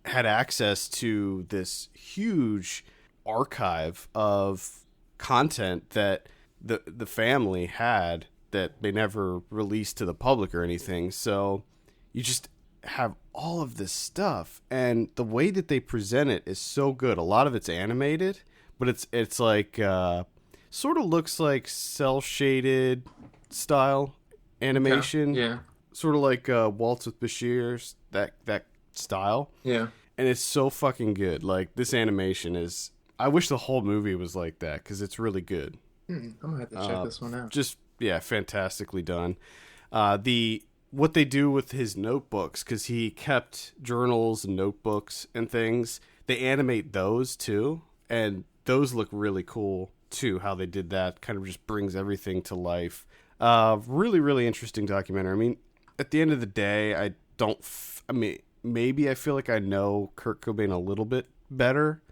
Speaker 1: had access to this huge archive of content that the family had that they never released to the public or anything. So you just have all of this stuff, and the way that they present it is so good. A lot of it's animated, but it's like sort of looks like cell shaded style animation.
Speaker 2: Yeah.
Speaker 1: Sort of like Waltz with Bashir's that style.
Speaker 2: Yeah.
Speaker 1: And it's so fucking good. Like, this animation is, I wish the whole movie was like that, because it's really good.
Speaker 2: I'm gonna have to check this one out.
Speaker 1: Just, yeah, fantastically done. What they do with his notebooks, because he kept journals and notebooks and things, they animate those too, and those look really cool too, how they did that. Kind of just brings everything to life. Really, really interesting documentary. I mean, at the end of the day, maybe I feel like I know Kurt Cobain a little bit better.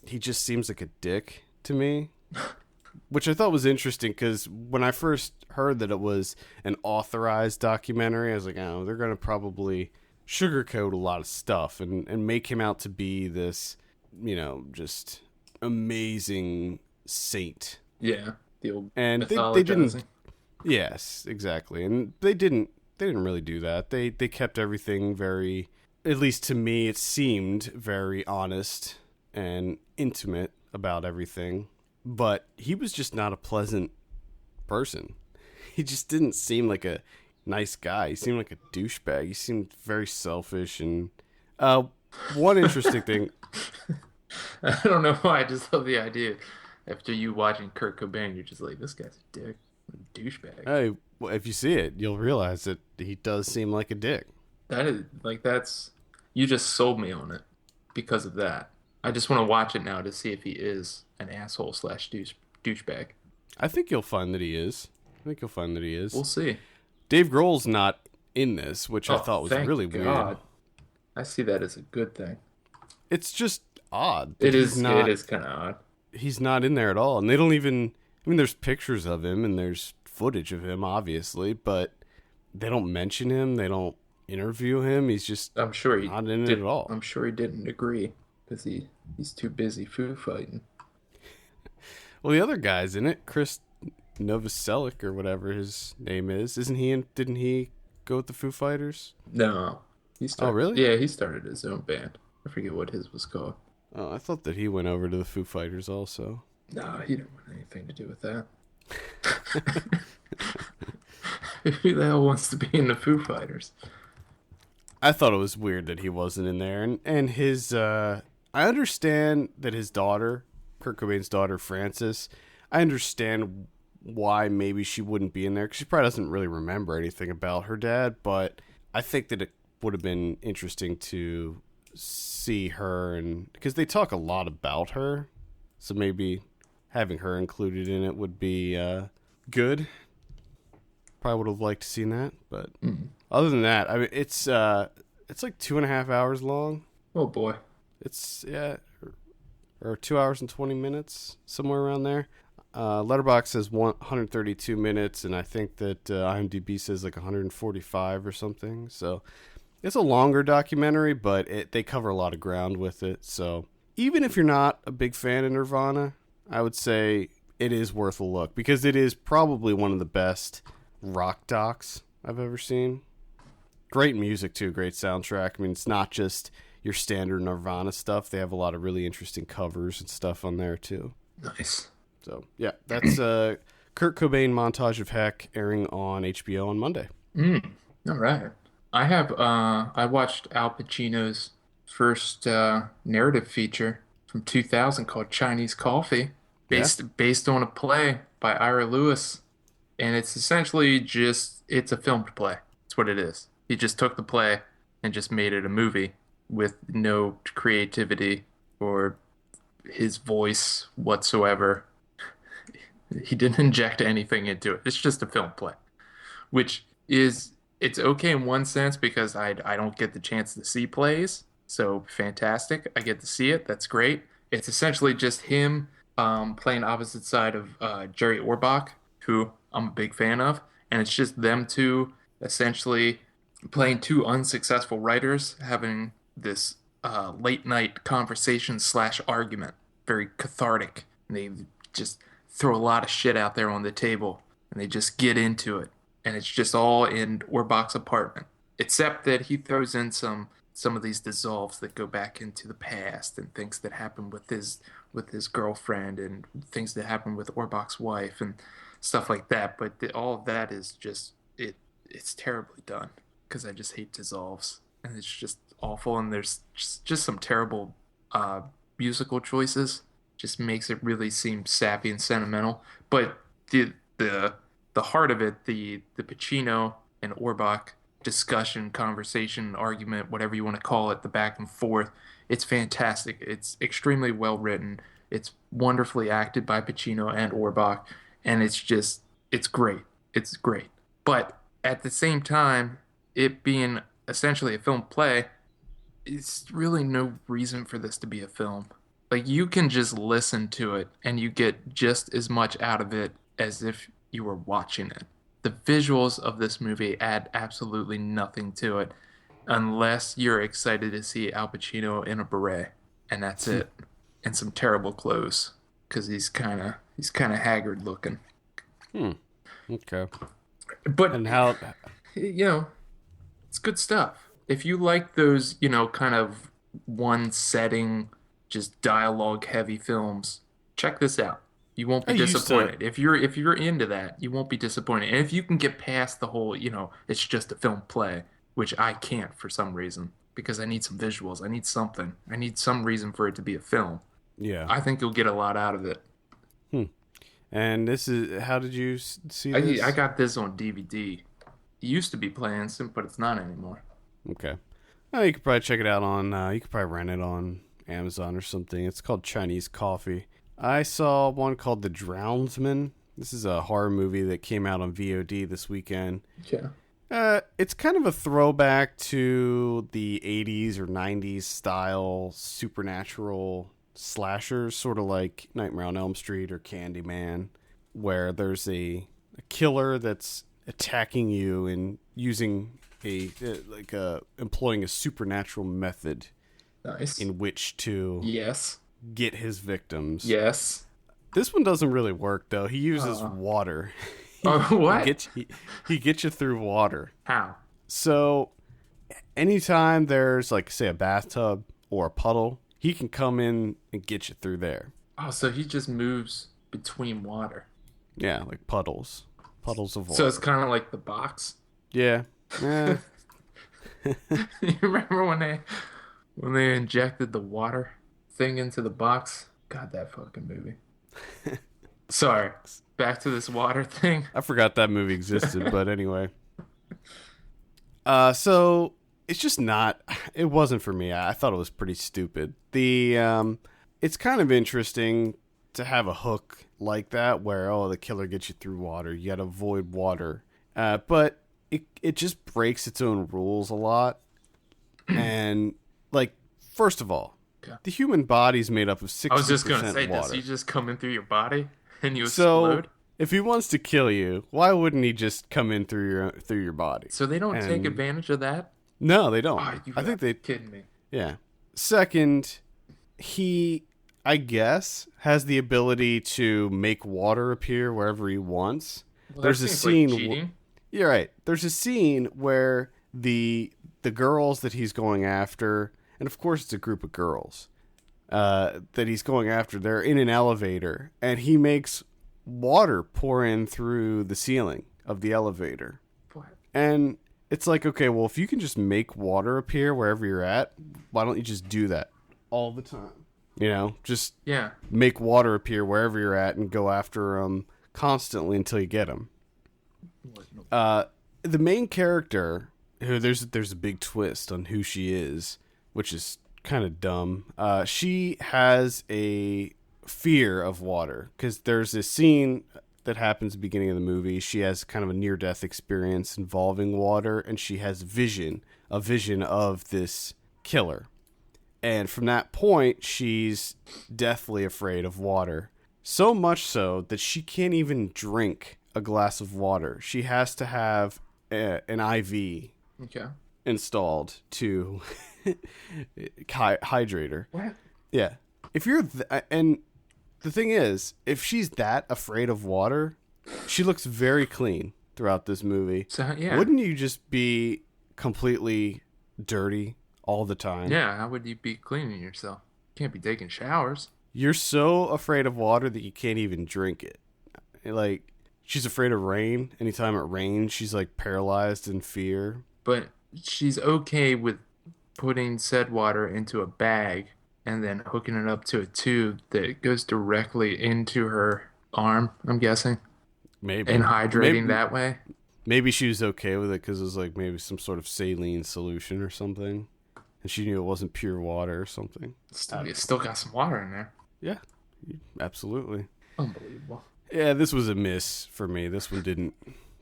Speaker 1: He just seems like a dick to me, which I thought was interesting, because when I first heard that it was an authorized documentary, I was like, oh, they're going to probably sugarcoat a lot of stuff and make him out to be this, just amazing saint.
Speaker 2: Yeah, the old
Speaker 1: and they didn't. Yes, exactly, and they didn't really do that. They kept everything very, at least to me, it seemed very honest and intimate about everything. But he was just not a pleasant person. He just didn't seem like a nice guy. He seemed like a douchebag. He seemed very selfish. And one interesting thing.
Speaker 2: I don't know why. I just love the idea. After you watching Kurt Cobain, you're just like, this guy's a dick. A douchebag.
Speaker 1: Hey, well, if you see it, you'll realize that he does seem like a dick.
Speaker 2: That is, you just sold me on it because of that. I just want to watch it now to see if he is an asshole / douchebag.
Speaker 1: I think you'll find that he is.
Speaker 2: We'll see.
Speaker 1: Dave Grohl's not in this, which I thought was really
Speaker 2: God.
Speaker 1: weird.
Speaker 2: I see that as a good thing.
Speaker 1: It's just odd.
Speaker 2: It is kind of odd.
Speaker 1: He's not in there at all, and they don't even. I mean, there's pictures of him and there's footage of him, obviously, but they don't mention him. They don't interview him. He's just.
Speaker 2: I'm sure he
Speaker 1: not in it at all.
Speaker 2: I'm sure he didn't agree because he's too busy food fighting.
Speaker 1: Well, the other guy's in it, Chris Novoselic or whatever his name is. Isn't he in? Didn't he go with the Foo Fighters?
Speaker 2: No.
Speaker 1: Oh, really?
Speaker 2: Yeah, he started his own band. I forget what his was called.
Speaker 1: Oh, I thought that he went over to the Foo Fighters also.
Speaker 2: No, he didn't want anything to do with that. Who the hell wants to be in the Foo Fighters?
Speaker 1: I thought it was weird that he wasn't in there. And his, I understand that his daughter, Kurt Cobain's daughter, Frances, I understand why maybe she wouldn't be in there, because she probably doesn't really remember anything about her dad, but I think that it would have been interesting to see her, and because they talk a lot about her, so maybe having her included in it would be good. Probably would have liked to see that, but other than that, I mean, it's like 2.5 hours long.
Speaker 2: Oh boy,
Speaker 1: it's or 2 hours and 20 minutes, somewhere around there. Letterboxd says 132 minutes, and I think that IMDb says like 145 or something. So it's a longer documentary, but they cover a lot of ground with it. So even if you're not a big fan of Nirvana, I would say it is worth a look because it is probably one of the best rock docs I've ever seen. Great music too, great soundtrack. I mean, it's not just your standard Nirvana stuff. They have a lot of really interesting covers and stuff on there too.
Speaker 2: Nice.
Speaker 1: So yeah, that's Kurt Cobain Montage of Heck, airing on HBO on Monday.
Speaker 2: All right. I watched Al Pacino's first narrative feature from 2000 called Chinese Coffee, based on a play by Ira Lewis, and it's essentially it's a filmed play. That's what it is. He just took the play and just made it a movie with no creativity or his voice whatsoever. He didn't inject anything into it. It's just a film play, which is, it's okay in one sense because I don't get the chance to see plays. So fantastic. I get to see it. That's great. It's essentially just him playing opposite side of Jerry Orbach, who I'm a big fan of. And it's just them two essentially playing two unsuccessful writers having this late night conversation / argument. Very cathartic. And they just throw a lot of shit out there on the table and they just get into it. And it's just all in Orbach's apartment. Except that he throws in some of these dissolves that go back into the past and things that happen with his girlfriend and things that happen with Orbach's wife and stuff like that. But all of that is just it's terribly done because I just hate dissolves and it's just awful. And there's just some terrible musical choices. Just makes it really seem sappy and sentimental. But the heart of it, the Pacino and Orbach discussion, conversation, argument, whatever you want to call it, the back and forth, it's fantastic. It's extremely well written. It's wonderfully acted by Pacino and Orbach, and it's great. It's great. But at the same time, it being essentially a film play, it's really no reason for this to be a film. Like, you can just listen to it and you get just as much out of it as if you were watching it. The visuals of this movie add absolutely nothing to it unless you're excited to see Al Pacino in a beret, and that's it, and some terrible clothes because he's kind of haggard looking.
Speaker 1: Okay.
Speaker 2: But
Speaker 1: and how
Speaker 2: it's good stuff. If you like those, kind of one setting, just dialogue heavy films, check this out. You won't be disappointed. If you're into that, you won't be disappointed. And if you can get past the whole, it's just a film play, which I can't for some reason, because I need some visuals. I need something. I need some reason for it to be a film.
Speaker 1: Yeah.
Speaker 2: I think you'll get a lot out of it.
Speaker 1: And this is, how did you see this?
Speaker 2: I got this on DVD. It used to be Play Instant, but it's not anymore.
Speaker 1: Okay. You could probably check it out on, you could probably rent it on Amazon or something. It's called Chinese Coffee. I saw one called The Drownsman. This is a horror movie that came out on VOD this weekend.
Speaker 2: Yeah.
Speaker 1: It's kind of a throwback to the 80s or 90s style supernatural slashers, sort of like Nightmare on Elm Street or Candyman, where there's a killer that's attacking you and using employing a supernatural method.
Speaker 2: Nice.
Speaker 1: In which to get his victims.
Speaker 2: Yes.
Speaker 1: This one doesn't really work though. He uses water.
Speaker 2: What?
Speaker 1: He gets you through water.
Speaker 2: How?
Speaker 1: So anytime there's, like, say, a bathtub or a puddle, he can come in and get you through there.
Speaker 2: Oh, so he just moves between water.
Speaker 1: Yeah, like puddles of water.
Speaker 2: So it's kind of like The Box.
Speaker 1: Yeah.
Speaker 2: You remember when they injected the water thing into the box? God, that fucking movie. Sorry, back to this water thing.
Speaker 1: I forgot that movie existed, but anyway. So it's just not. It wasn't for me. I thought it was pretty stupid. It's kind of interesting to have a hook like that, where the killer gets you through water. You got to avoid water, but it just breaks its own rules a lot. And, like, first of all, the human body's made up of 60% water.
Speaker 2: I was just going to say, does he just come in through your body and you explode?
Speaker 1: So, if he wants to kill you, why wouldn't he just come in through your body?
Speaker 2: So they don't take advantage of that?
Speaker 1: No, they don't.
Speaker 2: Oh,
Speaker 1: I think they
Speaker 2: kidding me.
Speaker 1: Yeah. Second, he, I guess, has the ability to make water appear wherever he wants.
Speaker 2: Well,
Speaker 1: There's a scene.
Speaker 2: Like cheating.
Speaker 1: You're right. There's a scene where the girls that he's going after, and of course it's a group of girls that he's going after. They're in an elevator, and he makes water pour in through the ceiling of the elevator.
Speaker 2: What?
Speaker 1: And it's like, okay, well, if you can just make water appear wherever you're at, why don't you just do that all the time? You know, just make water appear wherever you're at and go after them constantly until you get them. The main character, who there's a big twist on who she is, which is kind of dumb. She has a fear of water because there's a scene that happens at the beginning of the movie. She has kind of a near-death experience involving water, and she has a vision of this killer. And from that point, she's deathly afraid of water. So much so that she can't even drink a glass of water. She has to have an IV installed to hydrate her.
Speaker 2: What?
Speaker 1: Yeah. If you're... and the thing is, if she's that afraid of water, she looks very clean throughout this movie.
Speaker 2: So, yeah.
Speaker 1: Wouldn't you just be completely dirty all the time?
Speaker 2: Yeah, how would you be cleaning yourself? You can't be taking showers.
Speaker 1: You're so afraid of water that you can't even drink it. Like, she's afraid of rain. Anytime it rains, she's like paralyzed in fear.
Speaker 2: But she's okay with putting said water into a bag and then hooking it up to a tube that goes directly into her arm, I'm guessing.
Speaker 1: Maybe.
Speaker 2: And hydrating that way.
Speaker 1: Maybe she was okay with it because it was like maybe some sort of saline solution or something. And she knew it wasn't pure water or something.
Speaker 2: It's still got some water in there.
Speaker 1: Yeah, absolutely.
Speaker 2: Unbelievable.
Speaker 1: Yeah, this was a miss for me. This one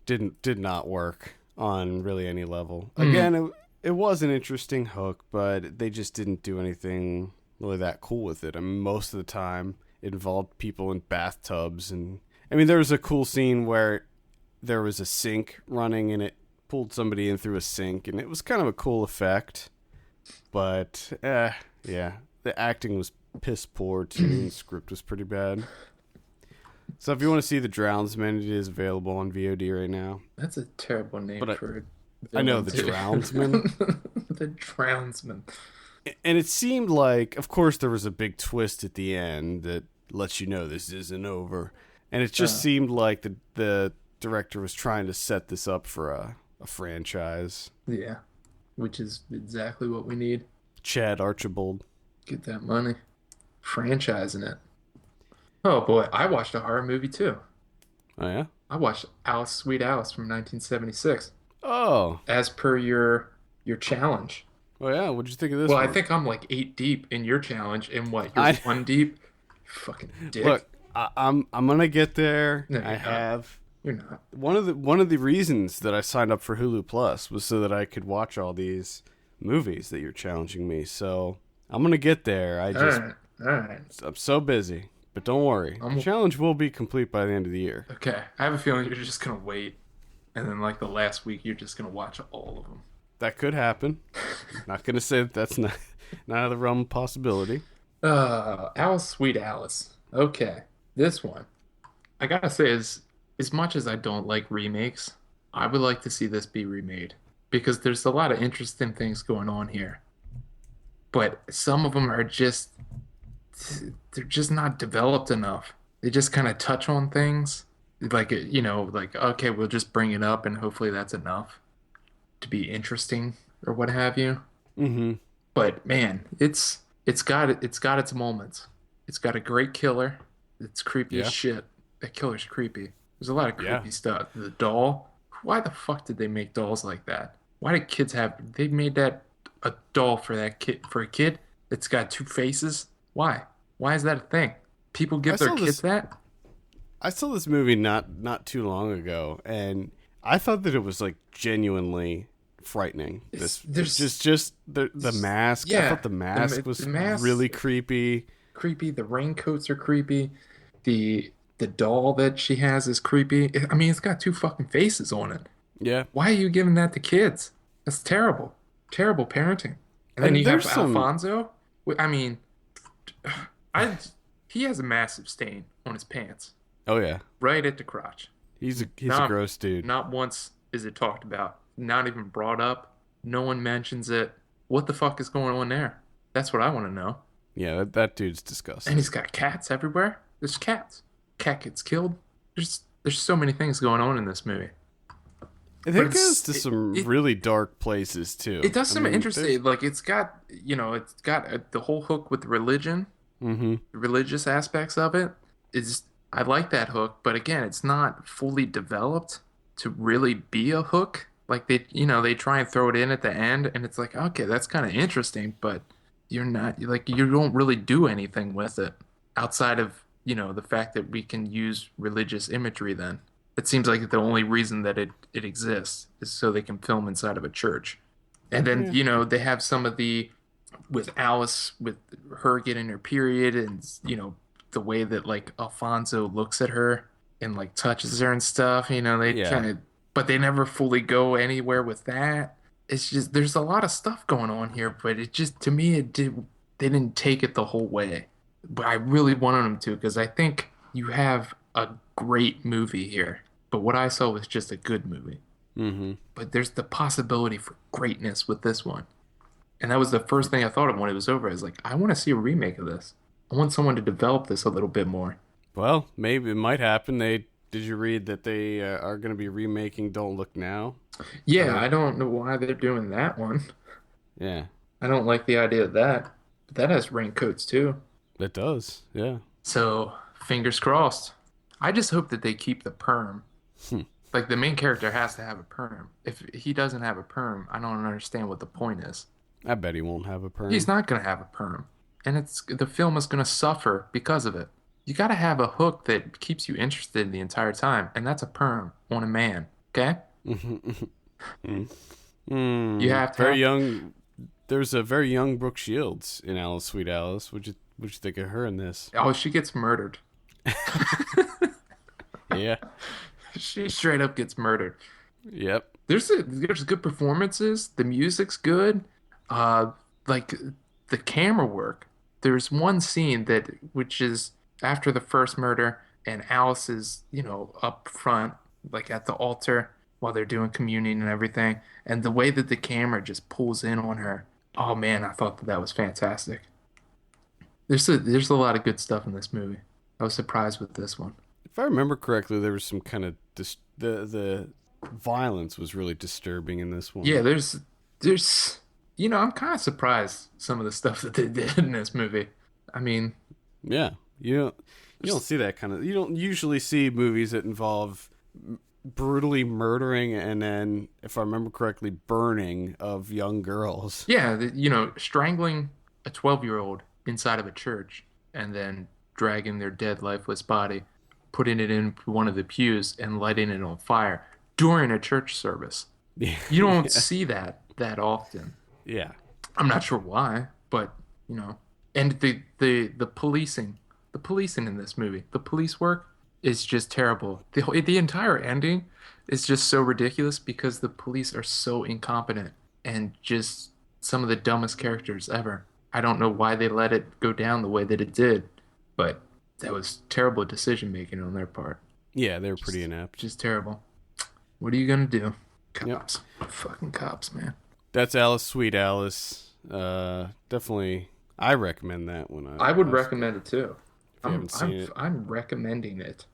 Speaker 1: did not work on really any level. Again, it was an interesting hook, but they just didn't do anything really that cool with it. I mean, most of the time it involved people in bathtubs, and I mean, there was a cool scene where there was a sink running and it pulled somebody in through a sink, and it was kind of a cool effect. But yeah, the acting was piss poor too, and the script was pretty bad. So if you want to see The Drownsman, it is available on VOD right now.
Speaker 2: That's a terrible name for it.
Speaker 1: I know, The Drownsman.
Speaker 2: The Drownsman.
Speaker 1: And it seemed like, of course, there was a big twist at the end that lets you know this isn't over. And it just seemed like the director was trying to set this up for a franchise.
Speaker 2: Yeah, which is exactly what we need.
Speaker 1: Chad Archibald.
Speaker 2: Get that money. Franchising it. Oh boy, I watched a horror movie too.
Speaker 1: Oh yeah?
Speaker 2: I watched Alice, Sweet Alice from 1976.
Speaker 1: Oh.
Speaker 2: As per your challenge.
Speaker 1: Oh yeah, what'd you think of this
Speaker 2: Well,
Speaker 1: one?
Speaker 2: I think I'm like 8 deep in your challenge, and what, you're 1 deep? Fucking dick.
Speaker 1: Look, I'm gonna get there.
Speaker 2: No,
Speaker 1: I have.
Speaker 2: You're not.
Speaker 1: One of the reasons that I signed up for Hulu Plus was so that I could watch all these movies that you're challenging me. So I'm gonna get there.
Speaker 2: All right.
Speaker 1: I'm so busy, but don't worry. The challenge will be complete by the end of the year.
Speaker 2: Okay, I have a feeling you're just gonna wait, and then like the last week, you're just gonna watch all of them.
Speaker 1: That could happen. Not gonna say that's not out of the realm of possibility.
Speaker 2: Alice, Sweet Alice. Okay, this one, I gotta say, is as much as I don't like remakes, I would like to see this be remade because there's a lot of interesting things going on here. But some of them are they're just not developed enough. They just kind of touch on things like, like, okay, we'll just bring it up and hopefully that's enough to be interesting or what have you.
Speaker 1: Mm-hmm.
Speaker 2: But man, it's got its moments. It's got a great killer. It's creepy as shit. That killer's creepy. There's a lot of creepy stuff. The doll. Why the fuck did they make dolls like that? Why did kids have? They made that a doll for a kid that's got 2 faces. Why? Why is that a thing? People give their kids that?
Speaker 1: I saw this movie not too long ago, and I thought that it was like genuinely frightening. Just the mask.
Speaker 2: Yeah,
Speaker 1: I thought the mask was really creepy.
Speaker 2: Creepy. The raincoats are creepy. The doll that she has is creepy. I mean, it's got 2 fucking faces on it.
Speaker 1: Yeah.
Speaker 2: Why are you giving that to kids? That's terrible. Terrible parenting. And then you have Alfonso. I mean, I he has a massive stain on his pants,
Speaker 1: Oh yeah,
Speaker 2: right at the crotch.
Speaker 1: he's a
Speaker 2: Not,
Speaker 1: gross dude.
Speaker 2: not once is it talked about. Not even brought up. No one mentions it. What the fuck is going on there? That's what I want to know.
Speaker 1: Yeah, that dude's
Speaker 2: And
Speaker 1: disgusting.
Speaker 2: he's got cats everywhere. There's cats. Cat gets killed. There's so many things going on in this movie.
Speaker 1: It
Speaker 2: But
Speaker 1: goes to some really dark places too.
Speaker 2: It does some
Speaker 1: I mean,
Speaker 2: interesting. Like it's got the whole hook with religion,
Speaker 1: Mm-hmm.
Speaker 2: the religious aspects of it. Is I like that hook, but again, it's not fully developed to really be a hook. Like they try and throw it in at the end, and it's like, okay, that's kind of interesting, but you're not like you don't really do anything with it outside of the fact that we can use religious imagery. Then it seems like the only reason that it exists is so they can film inside of a church. And then they have some of the with Alice, with her getting her period, and the way that like Alfonso looks at her and like touches her and stuff. They kind of, but they never fully go anywhere with that. It's just there's a lot of stuff going on here, but it just to me they didn't take it the whole way. But I really wanted them to, because I think you have a great movie here. But what I saw was just a good movie.
Speaker 1: Mm-hmm.
Speaker 2: But there's the possibility for greatness with this one. And that was the first thing I thought of when it was over. I was like, I want to see a remake of this. I want someone to develop this a little bit more.
Speaker 1: Well, maybe it might happen. Did you read that they are going to be remaking Don't Look Now?
Speaker 2: Yeah, I don't know why they're doing that one.
Speaker 1: Yeah,
Speaker 2: I don't like the idea of that. But that has raincoats too.
Speaker 1: it does. Yeah.
Speaker 2: So, fingers crossed. I just hope that they keep the perm. Like, the main character has to have a perm. If he doesn't have a perm, I don't understand what the point is.
Speaker 1: I bet he won't have a perm.
Speaker 2: He's not going to have a perm. And the film is going to suffer because of it. You got to have a hook that keeps you interested the entire time, and that's a perm on a man, okay? You have to
Speaker 1: very young. There's a very young Brooke Shields in Alice, Sweet Alice. What'd you think of her in this?
Speaker 2: Oh, she gets murdered.
Speaker 1: Yeah.
Speaker 2: She straight up gets murdered.
Speaker 1: Yep.
Speaker 2: There's good performances. The music's good. Like the camera work. There's one scene which is after the first murder, and Alice is, up front, like at the altar while they're doing communion and everything. And the way that the camera just pulls in on her. Oh man, I thought that was fantastic. There's a lot of good stuff in this movie. I was surprised with this one.
Speaker 1: If I remember correctly, there was some kind of the violence was really disturbing in this one.
Speaker 2: Yeah, there's I'm kind of surprised some of the stuff that they did in this movie. I mean,
Speaker 1: yeah, you don't see that kind of. You don't usually see movies that involve brutally murdering and then, if I remember correctly, burning of young girls.
Speaker 2: Yeah, strangling a 12-year-old inside of a church and then dragging their dead, lifeless body, putting it in one of the pews and lighting it on fire during a church service.
Speaker 1: Yeah.
Speaker 2: You don't see that often.
Speaker 1: Yeah.
Speaker 2: I'm not sure why, but and the policing in this movie, the police work is just terrible. The entire ending is just so ridiculous because the police are so incompetent and just some of the dumbest characters ever. I don't know why they let it go down the way that it did, but that was terrible decision making on their part.
Speaker 1: Yeah, they were pretty inept.
Speaker 2: Just terrible. What are you gonna do? Cops. Yep. Fucking cops, man.
Speaker 1: That's Alice, Sweet Alice. Definitely, I recommend that one.
Speaker 2: I would recommend it too.
Speaker 1: If you haven't seen it.
Speaker 2: I'm recommending it.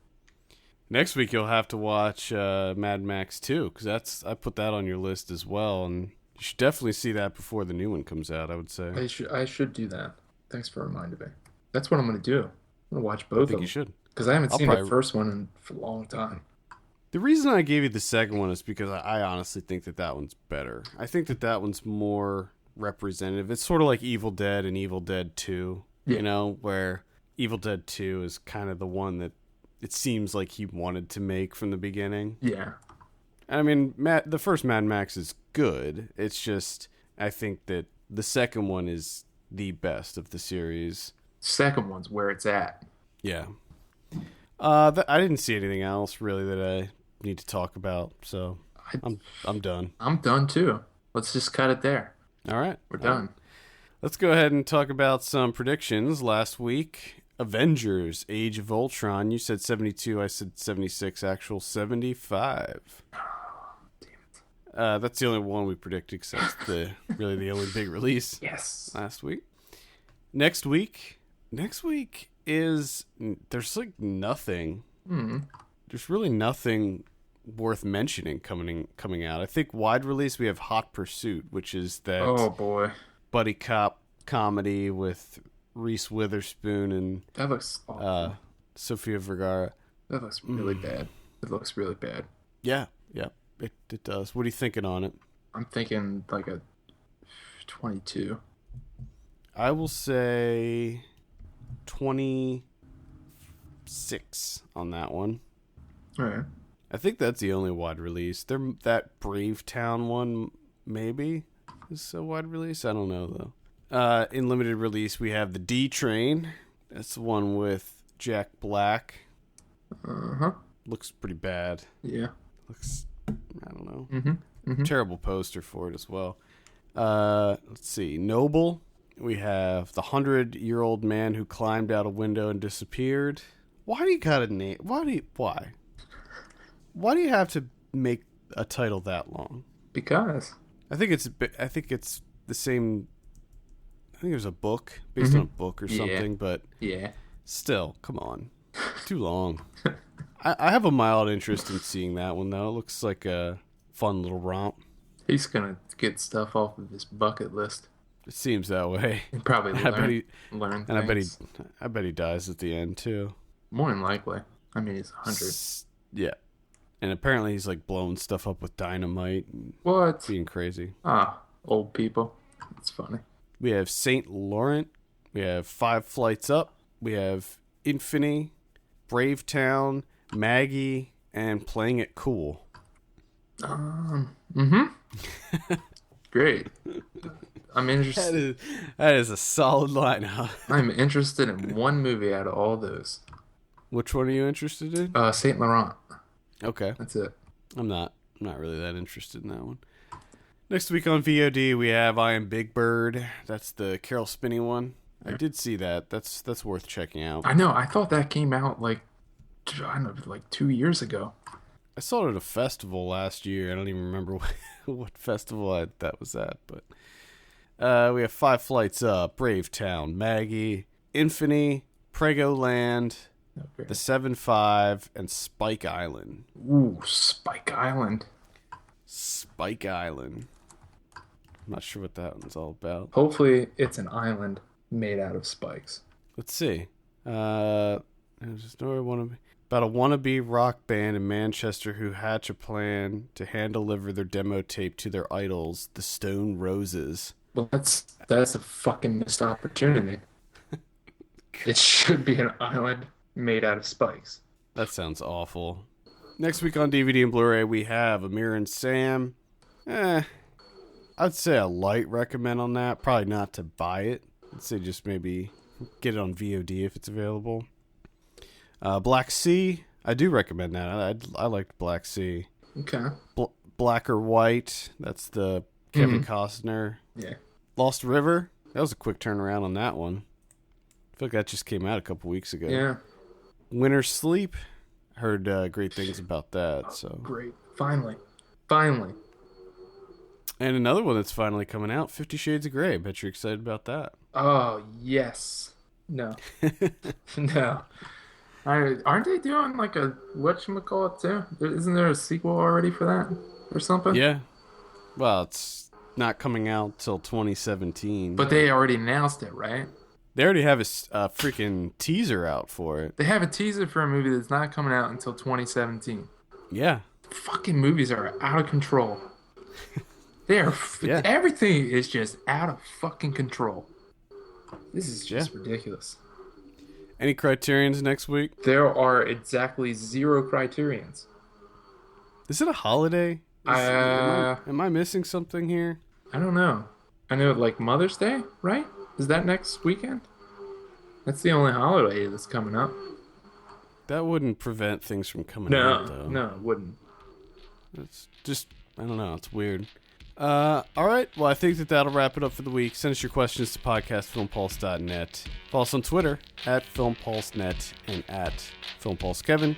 Speaker 1: Next week you'll have to watch Mad Max 2, because I put that on your list as well, and you should definitely see that before the new one comes out, I would say.
Speaker 2: I should do that. Thanks for reminding me. That's what I'm going to do. I'm going to watch both of them.
Speaker 1: You should.
Speaker 2: Because I haven't seen the first one for a long time.
Speaker 1: The reason I gave you the second one is because I honestly think that one's better. I think that one's more representative. It's sort of like Evil Dead and Evil Dead 2, where Evil Dead 2 is kind of the one that it seems like he wanted to make from the beginning.
Speaker 2: Yeah.
Speaker 1: I mean, the first Mad Max is good. It's just, I think that the second one is the best of the series.
Speaker 2: Second one's where it's at.
Speaker 1: Yeah. I didn't see anything else really that I need to talk about, so I'm done.
Speaker 2: I'm done too. Let's just cut it there.
Speaker 1: All right.
Speaker 2: We're done.
Speaker 1: Let's go ahead and talk about some predictions. Last week, Avengers, Age of Ultron. You said 72, I said 76, actual 75. That's the only one we predicted because that's really the only big release.
Speaker 2: Yes.
Speaker 1: Last week. Next week is, there's like nothing. There's really nothing worth mentioning coming out. I think wide release we have Hot Pursuit, which is that
Speaker 2: Oh boy,
Speaker 1: buddy cop comedy with Reese Witherspoon and
Speaker 2: that looks awful.
Speaker 1: Sofia Vergara.
Speaker 2: That looks really bad. It looks really bad.
Speaker 1: Yeah, it does. What are you thinking on it?
Speaker 2: I'm thinking like a 22.
Speaker 1: I will say 26 on that one.
Speaker 2: All right.
Speaker 1: I think that's the only wide release. That Brave Town one maybe is a wide release. I don't know though. In limited release, we have the D Train. That's the one with Jack Black. Looks pretty bad.
Speaker 2: Yeah.
Speaker 1: Looks, I don't know.
Speaker 2: Mm-hmm.
Speaker 1: Terrible poster for it as well. Let's see. Noble. We have the 100-year-old man who climbed out a window and disappeared. Why do you gotta name? Why? Why do you have to make a title that long?
Speaker 2: Because
Speaker 1: I think it's the same. I think there's a book based on a book or something, but
Speaker 2: yeah,
Speaker 1: still, come on, too long. I have a mild interest in seeing that one though. It looks like a fun little romp.
Speaker 2: he's gonna get stuff off of his bucket list.
Speaker 1: It seems that way.
Speaker 2: And probably learn
Speaker 1: And
Speaker 2: things.
Speaker 1: I bet he dies at the end too.
Speaker 2: More than likely. I mean, he's 100.
Speaker 1: Yeah, and apparently he's like blowing stuff up with dynamite. And
Speaker 2: What?
Speaker 1: being crazy.
Speaker 2: Old people. It's funny.
Speaker 1: We have Saint Laurent. We have Five Flights Up. We have Infinity, Brave Town, Maggie, and Playing It Cool.
Speaker 2: Great. I'm interested.
Speaker 1: That is a solid lineup.
Speaker 2: I'm interested in one movie out of all those.
Speaker 1: Which one are you interested in?
Speaker 2: Saint Laurent.
Speaker 1: Okay.
Speaker 2: That's it.
Speaker 1: I'm not really that interested in that one. Next week on VOD we have I Am Big Bird. That's the Carol Spinney one. I did see that. That's worth checking out.
Speaker 2: I know. I thought that came out like 2 years ago.
Speaker 1: I saw it at a festival last year. I don't even remember what festival that was at, but we have Five Flights Up, Brave Town, Maggie, Infinity, Prego Land,
Speaker 2: Okay.
Speaker 1: The 7-5, and Spike Island.
Speaker 2: Ooh, Spike Island.
Speaker 1: Spike Island. I'm not sure what that one's all about.
Speaker 2: Hopefully, it's an island made out of spikes.
Speaker 1: Let's see. There's a story about a wannabe rock band in Manchester who hatch a plan to hand deliver their demo tape to their idols, the Stone Roses.
Speaker 2: Well, that's a fucking missed opportunity. It should be an island made out of spikes.
Speaker 1: That sounds awful. Next week on DVD and Blu-ray, we have Amir and Sam. I'd say a light recommend on that. Probably not to buy it. I'd say just maybe get it on VOD if it's available. Black Sea. I do recommend that. I liked Black Sea.
Speaker 2: Okay.
Speaker 1: Black or White. That's the Kevin Costner.
Speaker 2: Yeah.
Speaker 1: Lost River. That was a quick turnaround on that one. I feel like that just came out a couple weeks ago.
Speaker 2: Yeah.
Speaker 1: Winter Sleep. Heard great things about that. So
Speaker 2: Great. Finally.
Speaker 1: And another one that's finally coming out, 50 Shades of Grey. Bet you're excited about that.
Speaker 2: Oh, yes. No. No. Aren't they doing like a whatchamacallit too? Isn't there a sequel already for that or something?
Speaker 1: Yeah. Well, it's not coming out till 2017.
Speaker 2: But they already announced it, right?
Speaker 1: They already have a freaking teaser out for it.
Speaker 2: They have a teaser for a movie that's not coming out until 2017.
Speaker 1: Yeah.
Speaker 2: Fucking movies are out of control. They are.
Speaker 1: Yeah.
Speaker 2: Everything is just out of fucking control. This is just ridiculous.
Speaker 1: Any Criterions next week?
Speaker 2: There are exactly 0 criterions.
Speaker 1: Is it a holiday? Am I missing something here?
Speaker 2: I don't know. I know, like Mother's Day, right? Is that next weekend? That's the only holiday that's coming up.
Speaker 1: That wouldn't prevent things from coming out, though.
Speaker 2: No, it wouldn't.
Speaker 1: It's just, I don't know. It's weird. All right. Well, I think that'll wrap it up for the week. Send us your questions to podcastfilmpulse.net. Follow us on Twitter @FilmPulseNet and @FilmPulseKevin.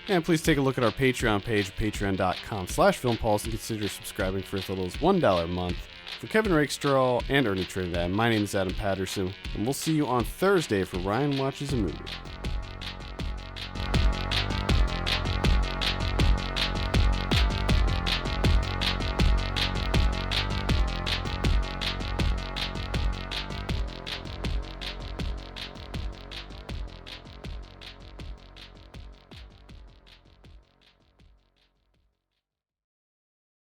Speaker 1: And please take a look at our Patreon page, patreon.com/FilmPulse, and consider subscribing for as little as $1 a month. For Kevin Rakestraw and Ernie Trinidad, my name is Adam Patterson, and we'll see you on Thursday for Ryan Watches a Movie.